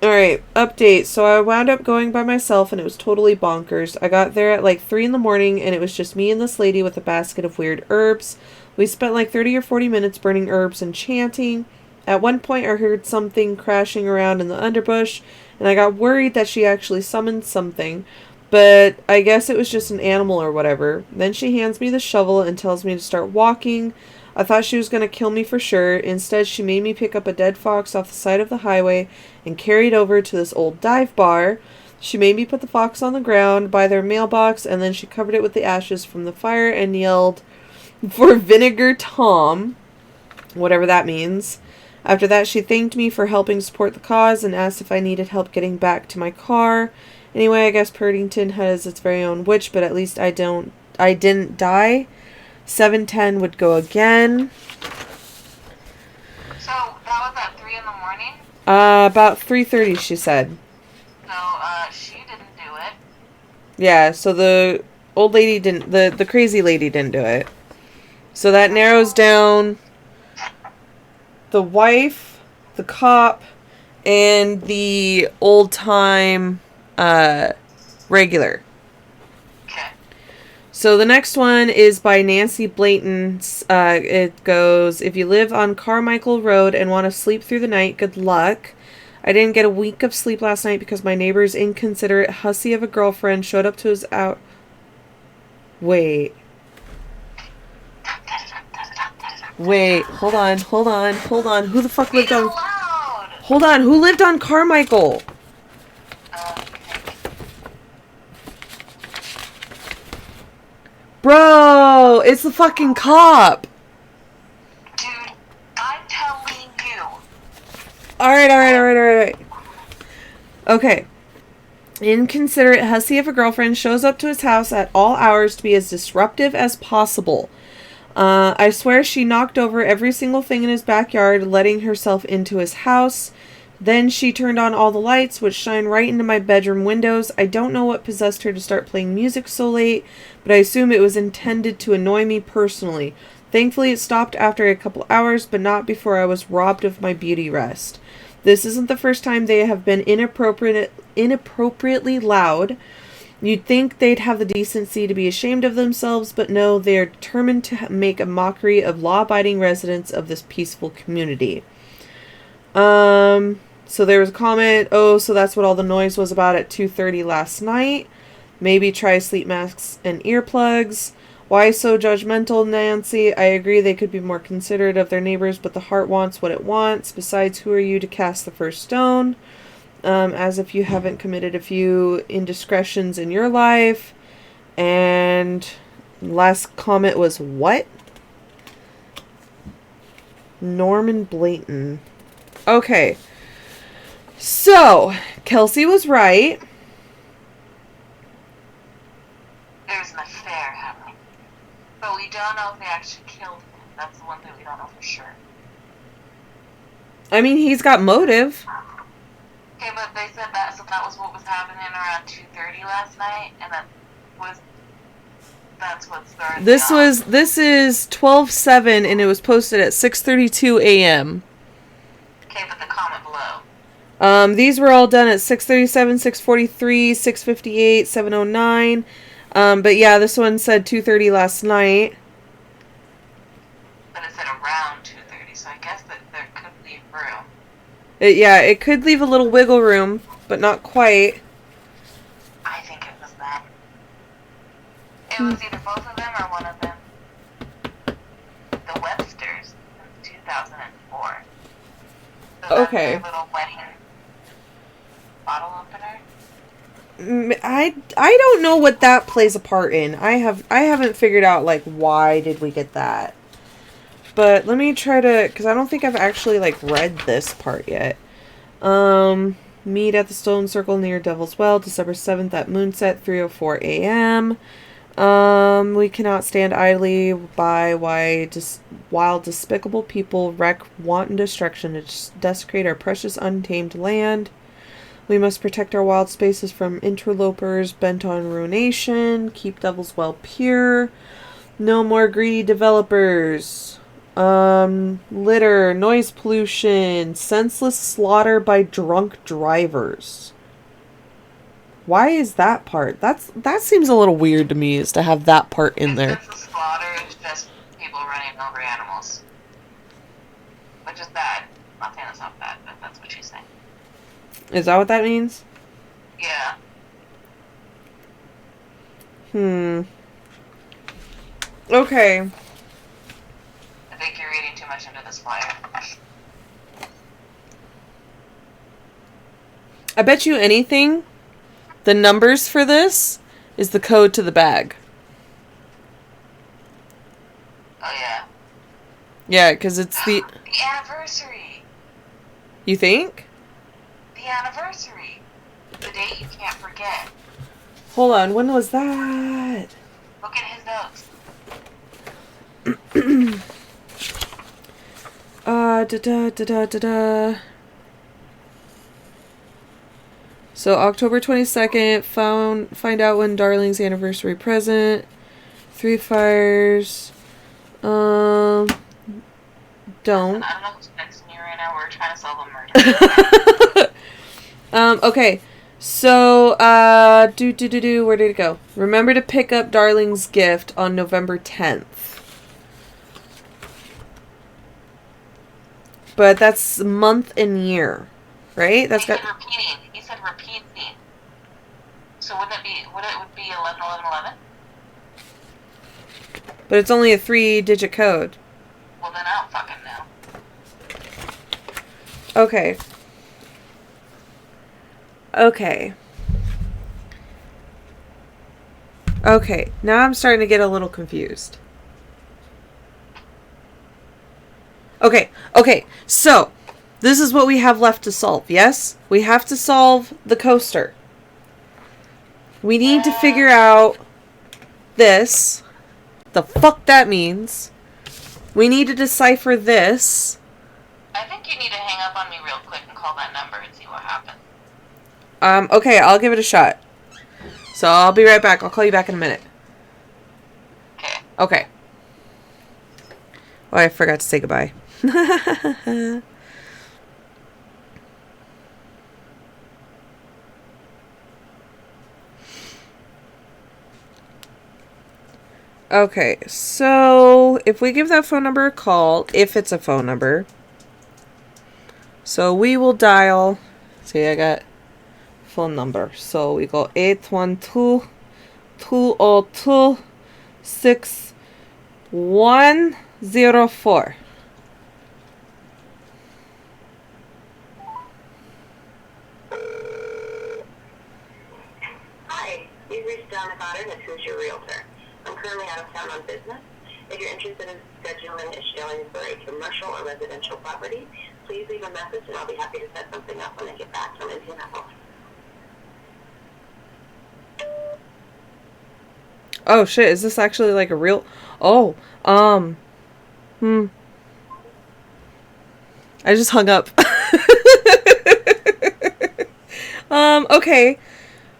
Alright, update. So I wound up going by myself and it was totally bonkers. I got there at like 3 in the morning and it was just me and this lady with a basket of weird herbs. We spent like 30 or 40 minutes burning herbs and chanting. At one point I heard something crashing around in the underbrush and I got worried that she actually summoned something. But I guess it was just an animal or whatever. Then she hands me the shovel and tells me to start walking. I thought she was going to kill me for sure. Instead, she made me pick up a dead fox off the side of the highway and carry it over to this old dive bar. She made me put the fox on the ground by their mailbox, and then she covered it with the ashes from the fire and yelled for Vinegar Tom, whatever that means. After that, she thanked me for helping support the cause and asked if I needed help getting back to my car. Anyway, I guess Purrington has its very own witch, but at least I didn't die. 7:10 would go again. So, that was at 3 in the morning? About 3:30, she said. So, she didn't do it. Yeah, so the old lady didn't, the crazy lady didn't do it. So that narrows down the wife, the cop, and the old-time, regular. So the next one is by Nancy Blayton. It goes, if you live on Carmichael Road and want to sleep through the night, good luck. I didn't get a wink of sleep last night because my neighbor's inconsiderate hussy of a girlfriend showed up to his out. Wait, hold on. Who the fuck lived on... Hold on, who lived on Carmichael? Bro, it's the fucking cop. Dude, I'm telling you. Alright. Okay. Inconsiderate hussy of a girlfriend shows up to his house at all hours to be as disruptive as possible. I swear she knocked over every single thing in his backyard, letting herself into his house. Then she turned on all the lights, which shine right into my bedroom windows. I don't know what possessed her to start playing music so late, but I assume it was intended to annoy me personally. Thankfully, it stopped after a couple hours, but not before I was robbed of my beauty rest. This isn't the first time they have been inappropriately loud. You'd think they'd have the decency to be ashamed of themselves, but no, they are determined to make a mockery of law-abiding residents of this peaceful community. So there was a comment, so that's what all the noise was about at 2:30 last night. Maybe try sleep masks and earplugs. Why so judgmental, Nancy? I agree they could be more considerate of their neighbors, but the heart wants what it wants. Besides, who are you to cast the first stone? As if you haven't committed a few indiscretions in your life. And last comment was what? Norman Blayton. Okay. So, Kelsey was right. There's an affair happening. But we don't know if they actually killed him. That's the one thing we don't know for sure. I mean, he's got motive. Okay, but they said that, so that was what was happening around 2:30 last night, and then That's what started This is 12/7 and it was posted at 6:32 a.m. Okay, but the comment below. These were all done at 6:37, 6:43, 6:58, 7:09. But yeah, this one said 2:30 last night. But it said around 2:30, so I guess that there could leave room. It could leave a little wiggle room, but not quite. I think it was that. It was either both of them or one of them. The Websters, since 2004. So Okay. that's their little wedding bottle opener. I don't know what that plays a part in. I haven't figured out like why did we get that. But let me try to, because I don't think I've actually like read this part yet. Meet at the Stone Circle near Devil's Well, December 7th at moonset, 3:04 a.m. We cannot stand idly by while despicable people wreak wanton destruction to desecrate our precious untamed land. We must protect our wild spaces from interlopers bent on ruination. Keep Devil's Well pure. No more greedy developers. Litter, noise pollution, senseless slaughter by drunk drivers. Why is that part? That seems a little weird to me, is to have that part in there. Senseless slaughter is just people running over animals. Which is bad. I'm not saying that's not bad, but that's what she's saying. Is that what that means? Yeah. Okay. I think you're reading too much into this flyer. I bet you anything, the numbers for this is the code to the bag. Oh, yeah. Yeah, because it's the anniversary. You think? The anniversary. The date you can't forget. Hold on, when was that? Look at his notes. So October 22nd, find out when Darling's anniversary present. 3 fires. Don't. I don't know who's texting you right now. We're trying to solve a murder. Okay. So, where did it go? Remember to pick up Darling's gift on November 10th. But that's month and year, right? That's got repeating. He said repeating. So would it be 111111? But it's only a 3-digit code. Well, then I don't fucking know. Okay. Okay, now I'm starting to get a little confused. Okay, so this is what we have left to solve, yes? We have to solve the coaster. We need to figure out this. The fuck that means. We need to decipher this. I think you need to hang up on me real quick and call that number and see what happens. Okay, I'll give it a shot. So I'll be right back. I'll call you back in a minute. Okay. Oh, I forgot to say goodbye. Okay, so if we give that phone number a call, if it's a phone number, so we will dial, see, I got phone number, so we go 812-202-6104. Hi, you've reached Joanne Campbell, and who's your realtor? I'm currently out of town on business. If you're interested in scheduling a showing for a commercial or residential property, please leave a message and I'll be happy to set something up when I get back from Indianapolis. Oh shit, is this actually like a real... Oh, I just hung up. Okay.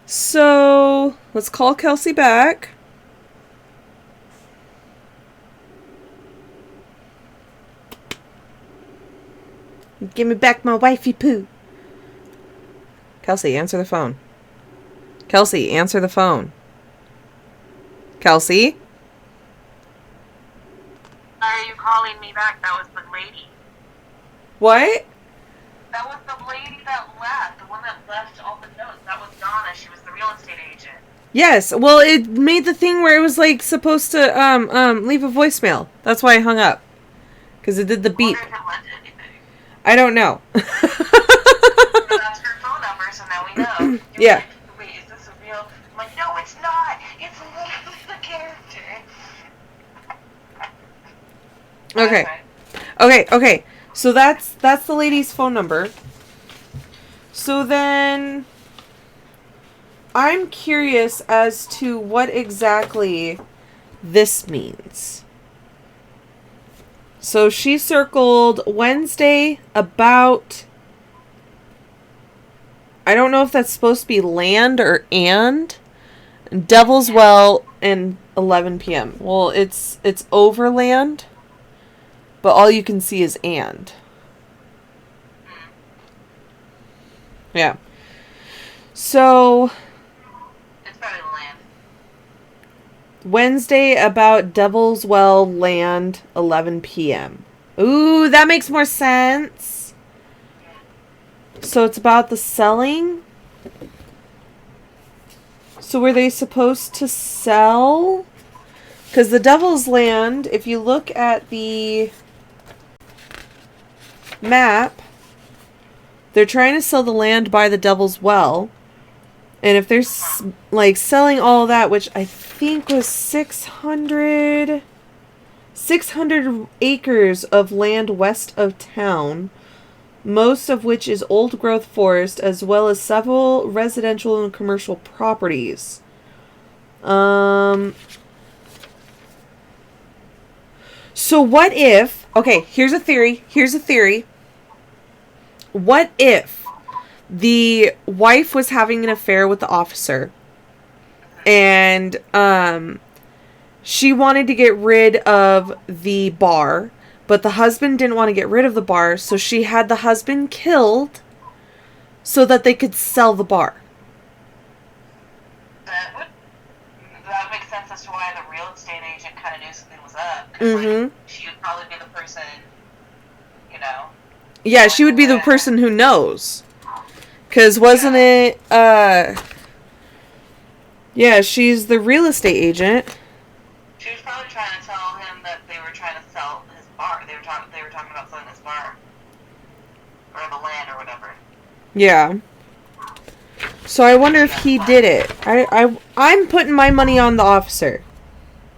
So... Let's call Kelsey back. Give me back my wifey poo. Kelsey, answer the phone. Kelsey, answer the phone. Kelsey? Are you calling me back? That was the lady. What? That was the lady that left. The one that left all the notes. That was Donna. She was the real estate agent. Yes. Well, it made the thing where it was like supposed to leave a voicemail. That's why I hung up. Because it did the beep. I wonder if it led to anything. I don't know. So that's her phone number, so now we know. Yeah. Like, wait, is this a real? I'm like, no, it's not. It's literally the character. Okay. So that's the lady's phone number. So then I'm curious as to what exactly this means. So she circled Wednesday about, I don't know if that's supposed to be land or and, Devil's Well and 11 p.m. Well, it's overland, but all you can see is and. Yeah. So It's probably land. Wednesday about Devil's Well land 11 p.m. Ooh, that makes more sense. So it's about the selling. So were they supposed to sell? Because the Devil's Land, if you look at the map, they're trying to sell the land by the Devil's Well. And if they're like selling all that, which I think was 600 acres of land west of town, most of which is old growth forest, as well as several residential and commercial properties. So what if, okay, here's a theory. What if the wife was having an affair with the officer and she wanted to get rid of the bar, but the husband didn't want to get rid of the bar, so she had the husband killed so that they could sell the bar. That would make sense as to why the real estate agent kind of knew something was up. 'Cause, like, she would probably be the person, you know. Yeah, she would be the person who knows. Because wasn't it, yeah, she's the real estate agent. She was probably trying to tell him that they were trying to sell his bar. They were talking about selling his bar. Or the land or whatever. Yeah. So I wonder if he did it. I'm putting my money on the officer.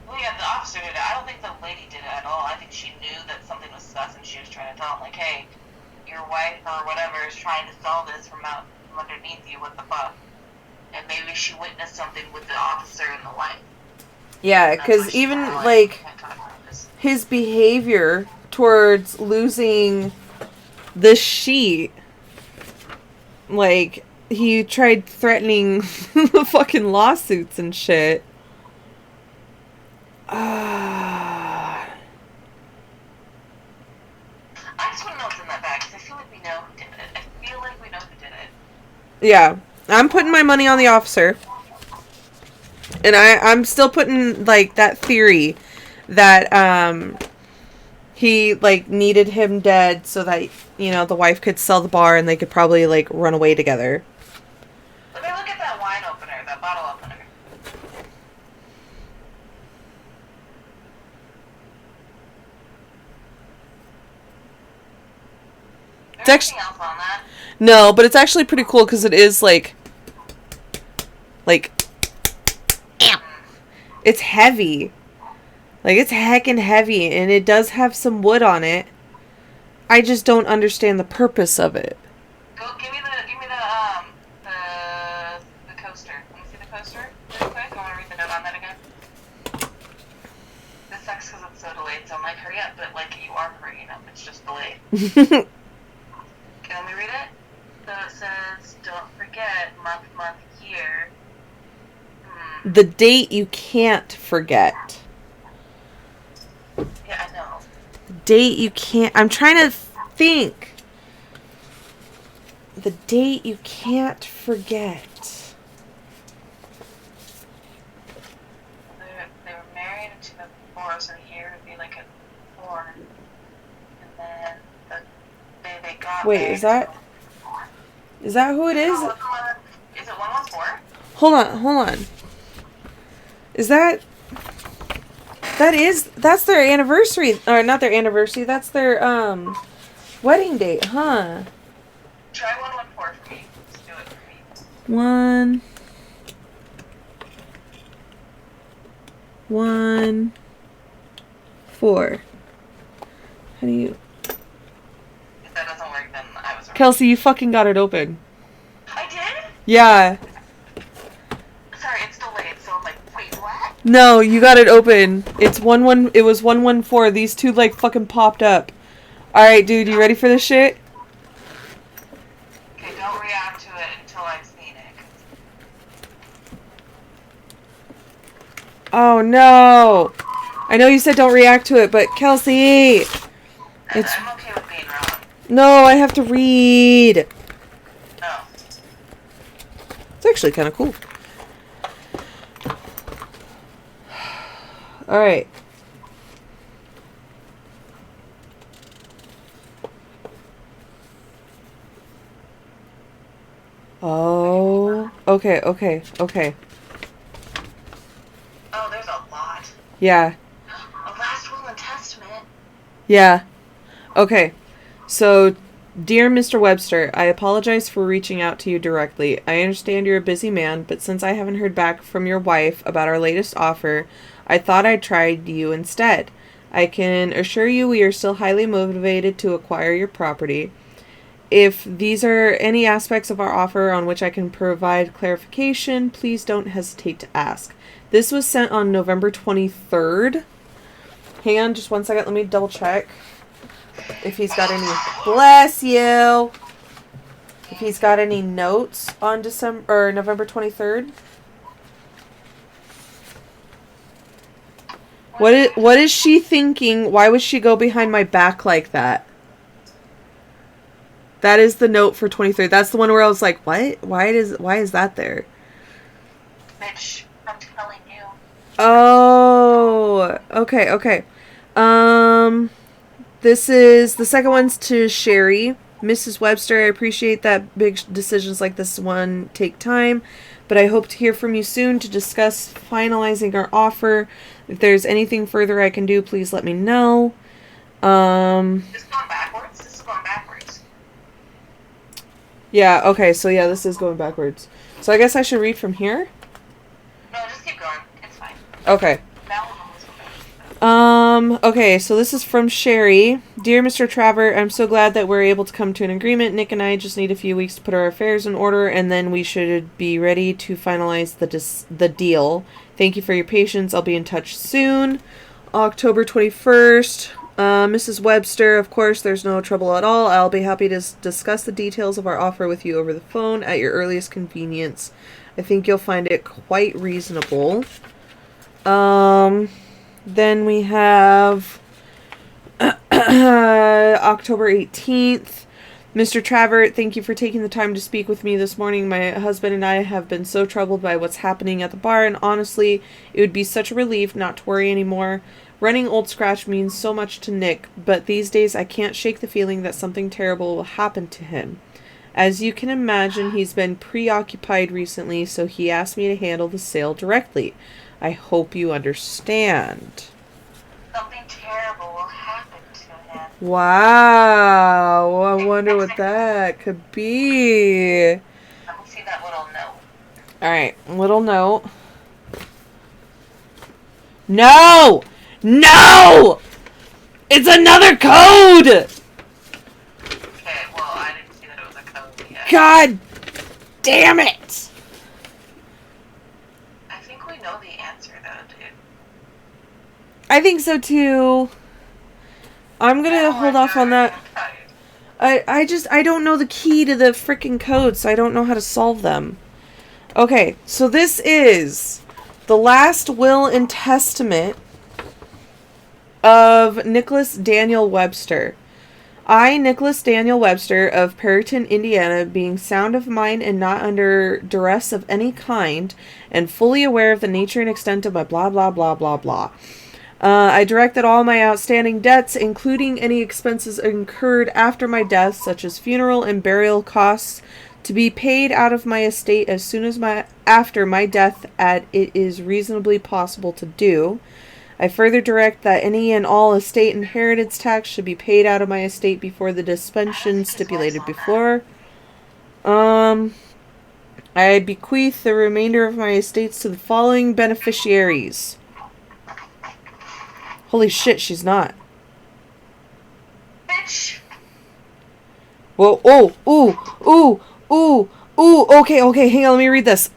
Well, yeah, the officer did it. I don't think the lady did it at all. I think she knew that something was sus and she was trying to tell him, like, hey, your wife or whatever is trying to sell this from underneath you. What the fuck? And maybe she witnessed something with the officer and the wife. Yeah, because even, like, his behavior towards losing the sheet, like, he tried threatening the fucking lawsuits and shit. I just want to know what's in that bag, because I feel like we know who did it. I feel like we know who did it. Yeah, I'm putting my money on the officer. And I'm still putting, like, that theory that, he, like, needed him dead so that, you know, the wife could sell the bar and they could probably, like, run away together. Let me look at that wine opener, that bottle opener. Is there anything else on that? No, but it's actually pretty cool because it is, like, it's heavy. Like, it's heckin' heavy, and it does have some wood on it. I just don't understand the purpose of it. Go, give me the coaster. Let me see the coaster real quick. I want to read the note on that again. This sucks because it's so delayed, so I'm like, hurry up, but, like, you are hurrying up. It's just delayed. Okay, let me read it. So it says, don't forget, month, year. The date you can't forget. Yeah, I know. Date you can't... I'm trying to think. The date you can't forget. They were married in 2004, so the year would be like a 4. And then the day they got Wait, married is that who it is? Is it 114? Hold on. Is that's their anniversary, or not their anniversary, that's their wedding date, huh? Try 114 for me. Just do it for me. 1 1 4. How do you... If that doesn't work, then I was wrong. Kelsey, you fucking got it open. I did? Yeah. Sorry, it's delayed, so I'm like, wait, what? No, you got it open. It was 114. These two like fucking popped up. Alright, dude, you ready for this shit? Okay, don't react to it until I've seen it. Oh no. I know you said don't react to it, but Kelsey. I'm okay with being wrong. No, I have to read. Oh. It's actually kind of cool. Alright. Oh. Okay. Oh, there's a lot. Yeah. A last will and testament. Yeah. Okay. So, dear Mr. Webster, I apologize for reaching out to you directly. I understand you're a busy man, but since I haven't heard back from your wife about our latest offer, I thought I'd try you instead. I can assure you we are still highly motivated to acquire your property. If these are any aspects of our offer on which I can provide clarification, please don't hesitate to ask. This was sent on November 23rd. Hang on just one second. Let me double check if he's got any... Bless you! If he's got any notes on November 23rd. What is she thinking? Why would she go behind my back like that? That is the note for 23rd. That's the one where I was like, what? Why is that there? Mitch, I'm telling you. Oh, okay. This is, the second one's to Sherry. Mrs. Webster, I appreciate that big decisions like this one take time, but I hope to hear from you soon to discuss finalizing our offer. If there's anything further I can do, please let me know. This is going backwards. Yeah, okay, so yeah, this is going backwards. So I guess I should read from here? No, just keep going. It's fine. Okay. That one was okay. Okay, so this is from Sherry. Dear Mr. Traver, I'm so glad that we're able to come to an agreement. Nick and I just need a few weeks to put our affairs in order, and then we should be ready to finalize the deal. Thank you for your patience. I'll be in touch soon. October 21st. Mrs. Webster, of course, there's no trouble at all. I'll be happy to discuss the details of our offer with you over the phone at your earliest convenience. I think you'll find it quite reasonable. Then we have October 18th. Mr. Travert, thank you for taking the time to speak with me this morning. My husband and I have been so troubled by what's happening at the bar, and honestly, it would be such a relief not to worry anymore. Running Old Scratch means so much to Nick, but these days I can't shake the feeling that something terrible will happen to him. As you can imagine, he's been preoccupied recently, so he asked me to handle the sale directly. I hope you understand. Something terrible will happen to him. Wow, I wonder what that could be. Let me see that little note. Alright, little note. No! No! It's another code! Okay, well, I didn't see that it was a code yet. God damn it! I think we know the answer, though, dude. I think so too. I'm gonna hold off on that. I don't know the key to the freaking code, so I don't know how to solve them. Okay, so this is The last will and testament of Nicholas Daniel Webster. I, Nicholas Daniel Webster of Perryton, Indiana, being sound of mind and not under duress of any kind, and fully aware of the nature and extent of my blah blah blah blah blah. I direct that all my outstanding debts, including any expenses incurred after my death, such as funeral and burial costs, to be paid out of my estate as soon as after my death as it is reasonably possible to do. I further direct that any and all estate inheritance tax should be paid out of my estate before the dispensation stipulated before. I bequeath the remainder of my estates to the following beneficiaries. Holy shit, she's not. Bitch. Whoa, okay, hang on, let me read this.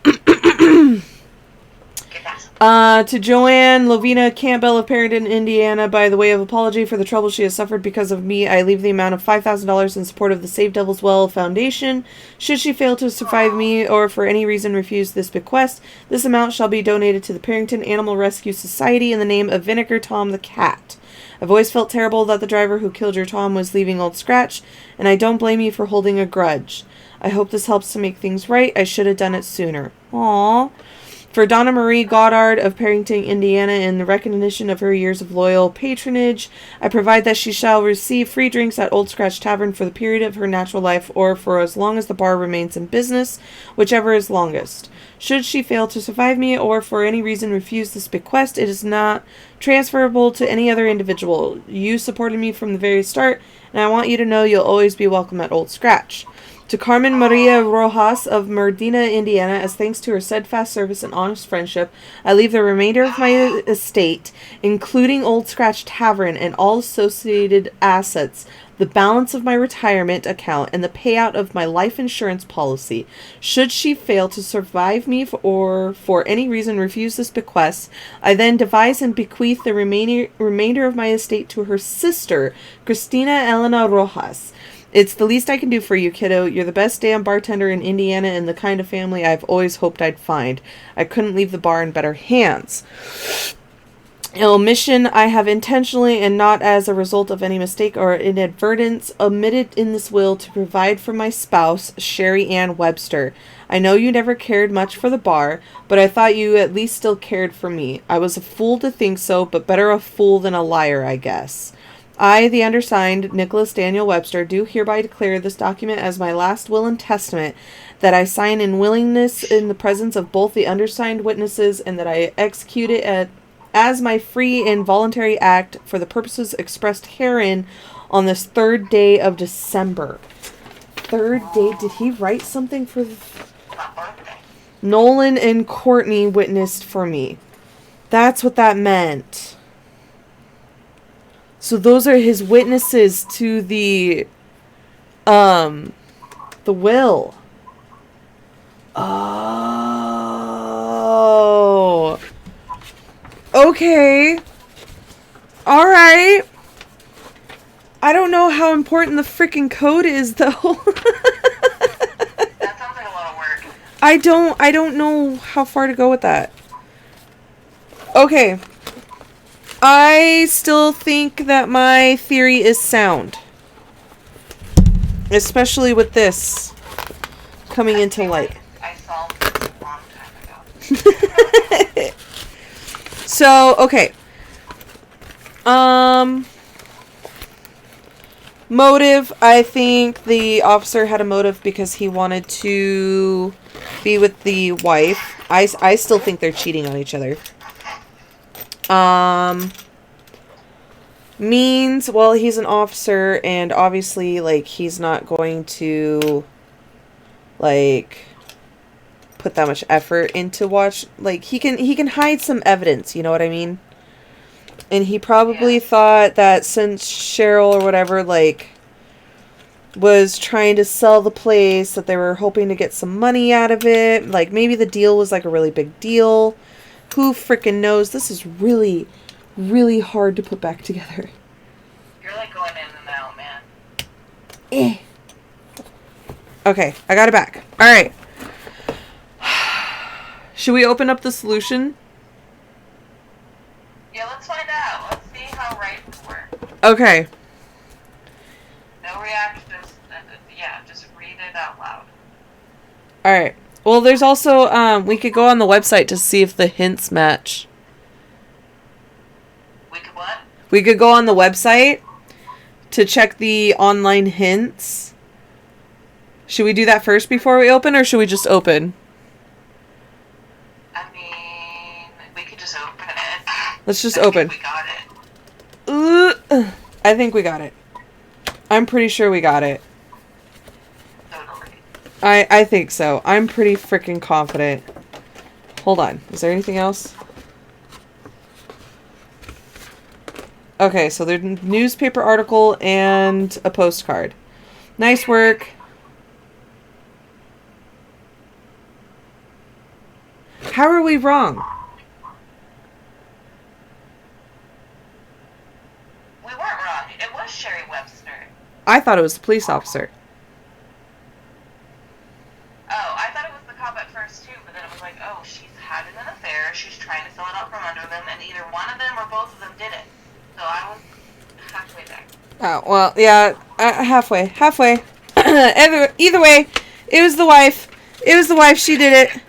To Joanne Campbell of Perryton, Indiana, by the way of apology for the trouble she has suffered because of me, I leave the amount of $5,000 in support of the Save Devil's Well Foundation. Should she fail to survive me or for any reason refuse this bequest, this amount shall be donated to the Perryton Animal Rescue Society in the name of Vinegar Tom the Cat. I've always felt terrible that the driver who killed your Tom was leaving Old Scratch, and I don't blame you for holding a grudge. I hope this helps to make things right. I should have done it sooner. Aww. For Donna Marie Goddard of Perryton, Indiana, in the recognition of her years of loyal patronage, I provide that she shall receive free drinks at Old Scratch Tavern for the period of her natural life or for as long as the bar remains in business, whichever is longest. Should she fail to survive me or for any reason refuse this bequest, it is not transferable to any other individual. You supported me from the very start, and I want you to know you'll always be welcome at Old Scratch. To Carmen Maria Rojas of Medina, Indiana, as thanks to her steadfast service and honest friendship, I leave the remainder of my estate, including Old Scratch Tavern and all associated assets, the balance of my retirement account, and the payout of my life insurance policy. Should she fail to survive me or for any reason refuse this bequest, I then devise and bequeath the remainder of my estate to her sister, Christina Elena Rojas. It's the least I can do for you, kiddo. You're the best damn bartender in Indiana and the kind of family I've always hoped I'd find. I couldn't leave the bar in better hands. An omission I have intentionally and not as a result of any mistake or inadvertence omitted in this will to provide for my spouse, Sherry Ann Webster. I know you never cared much for the bar, but I thought you at least still cared for me. I was a fool to think so, but better a fool than a liar, I guess. I, the undersigned, Nicholas Daniel Webster, do hereby declare this document as my last will and testament, that I sign in willingness in the presence of both the undersigned witnesses, and that I execute it as my free and voluntary act for the purposes expressed herein on this 3rd day of December. 3rd day? Did he write something for... Nolan and Courtney witnessed for me. That's what that meant. So those are his witnesses to the will. Oh. Okay. All right. I don't know how important the freaking code is, though. That sounds like a lot of work. I don't know how far to go with that. Okay. I still think that my theory is sound. Especially with this coming into light. I solved this a long time ago. So, okay. Motive. I think the officer had a motive because he wanted to be with the wife. I still think they're cheating on each other. Means, well, he's an officer, and obviously, like, he's not going to, like, put that much effort into watch. Like, he can hide some evidence, you know what I mean? And he probably thought that since Cheryl or whatever, like, was trying to sell the place, that they were hoping to get some money out of it. Like, maybe the deal was, like, a really big deal. Who frickin' knows? This is really, really hard to put back together. You're like going in and out, man. Okay, I got it back. Alright. Should we open up the solution? Yeah, let's find out. Let's see how right we were. Okay. No reaction. Just read it out loud. Alright. Well, there's also, we could go on the website to see if the hints match. We could what? We could go on the website to check the online hints. Should we do that first before we open, or should we just open? I mean, we could just open it. Let's just open. We got it. I think we got it. I'm pretty sure we got it. Totally. I think so. I'm pretty freaking confident. Hold on. Is there anything else? Okay, so there's a newspaper article and a postcard. Nice work. How are we wrong? We weren't wrong. It was Sherry Webster. I thought it was the police officer. Oh, I thought it was the cop at first too, but then it was like, oh, she's had an affair, she's trying to fill it out from under them, and either one of them or both of them did it. So I was halfway there. Oh, well, yeah, halfway. Either way, it was the wife. She did it.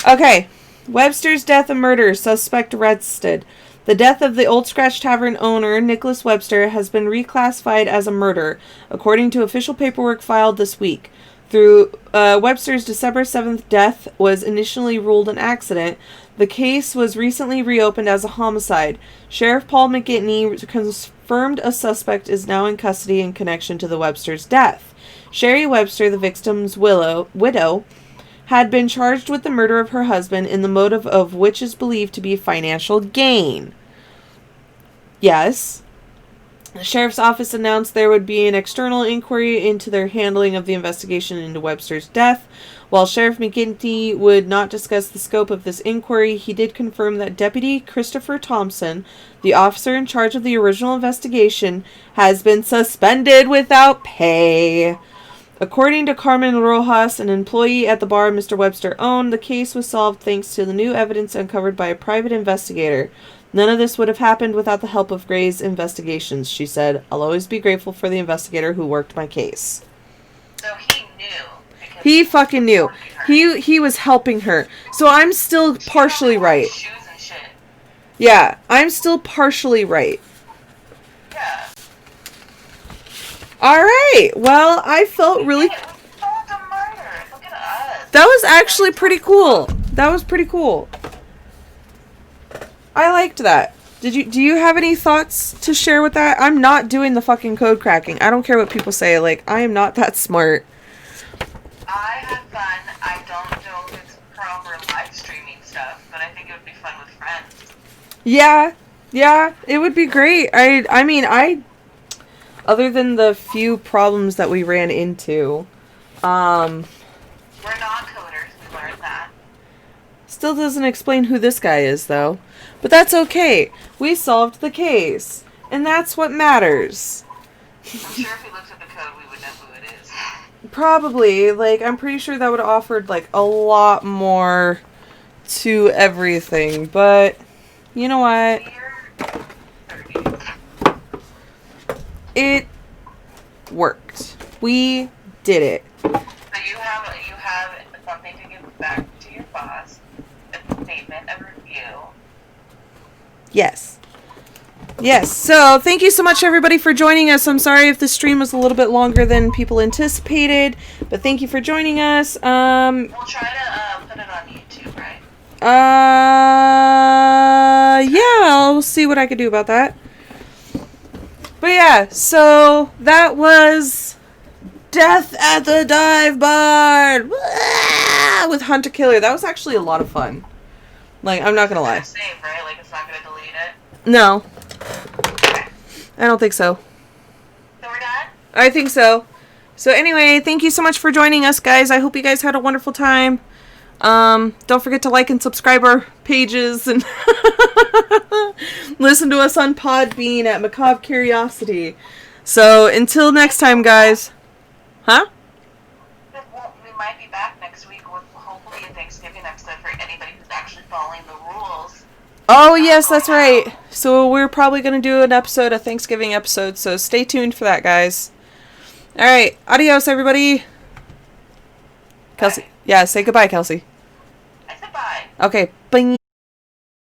Okay. Webster's death and murder. Suspect arrested. The death of the Old Scratch Tavern owner, Nicholas Webster, has been reclassified as a murder, according to official paperwork filed this week. Through Webster's December 7th death was initially ruled an accident, the case was recently reopened as a homicide. Sheriff Paul McGinty confirmed a suspect is now in custody in connection to the Webster's death. Sherry Webster, the victim's widow, had been charged with the murder of her husband, in the motive of which is believed to be financial gain. Yes. The sheriff's office announced there would be an external inquiry into their handling of the investigation into Webster's death. While Sheriff McGinty would not discuss the scope of this inquiry, he did confirm that Deputy Christopher Thompson, the officer in charge of the original investigation, has been suspended without pay. According to Carmen Rojas, an employee at the bar Mr. Webster owned, the case was solved thanks to the new evidence uncovered by a private investigator. None of this would have happened without the help of Gray's investigations, she said. I'll always be grateful for the investigator who worked my case. So he knew. He fucking knew. He was helping her. So I'm still partially right. Shoes and shit. Yeah, I'm still partially right. Yeah. Alright, well, I felt really... It was solved a murder. Look at us. That was actually pretty cool. That was pretty cool. I liked that. Do you have any thoughts to share with that? I'm not doing the fucking code cracking. I don't care what people say. Like, I am not that smart. I had fun. I don't know if it's proper live streaming stuff, but I think it would be fun with friends. Yeah, it would be great. I mean, other than the few problems that we ran into, we're not coders. We learned that. Still doesn't explain who this guy is, though. But that's okay. We solved the case. And that's what matters. I'm sure if we looked at the code, we would know who it is. Probably. Like, I'm pretty sure that would have offered, like, a lot more to everything. But, you know what? It worked. We did it. So you have something to give back to your boss. A statement of review. Yes. So thank you so much, everybody, for joining us. I'm sorry if the stream was a little bit longer than people anticipated, but thank you for joining us. We'll try to put it on YouTube, right? Yeah, I'll see what I can do about that. But yeah, so that was Death at the Dive Bar with Hunter Killer. That was actually a lot of fun. Like, I'm not gonna lie. It's safe, right? Like, it's not gonna delete it? No. Okay. I don't think so. So we're done? I think so. So anyway, thank you so much for joining us, guys. I hope you guys had a wonderful time. Don't forget to like and subscribe our pages and listen to us on Podbean at Macabre Curiosity. So until next time, guys. Huh? We might be back next week with hopefully a Thanksgiving episode for anybody who's actually following the rules. Oh, yes, that's right. So we're probably going to do an episode, a Thanksgiving episode, so stay tuned for that, guys. All right. Adios, everybody. Kelsey. Yeah, say goodbye, Kelsey. I said bye. Okay. Bing.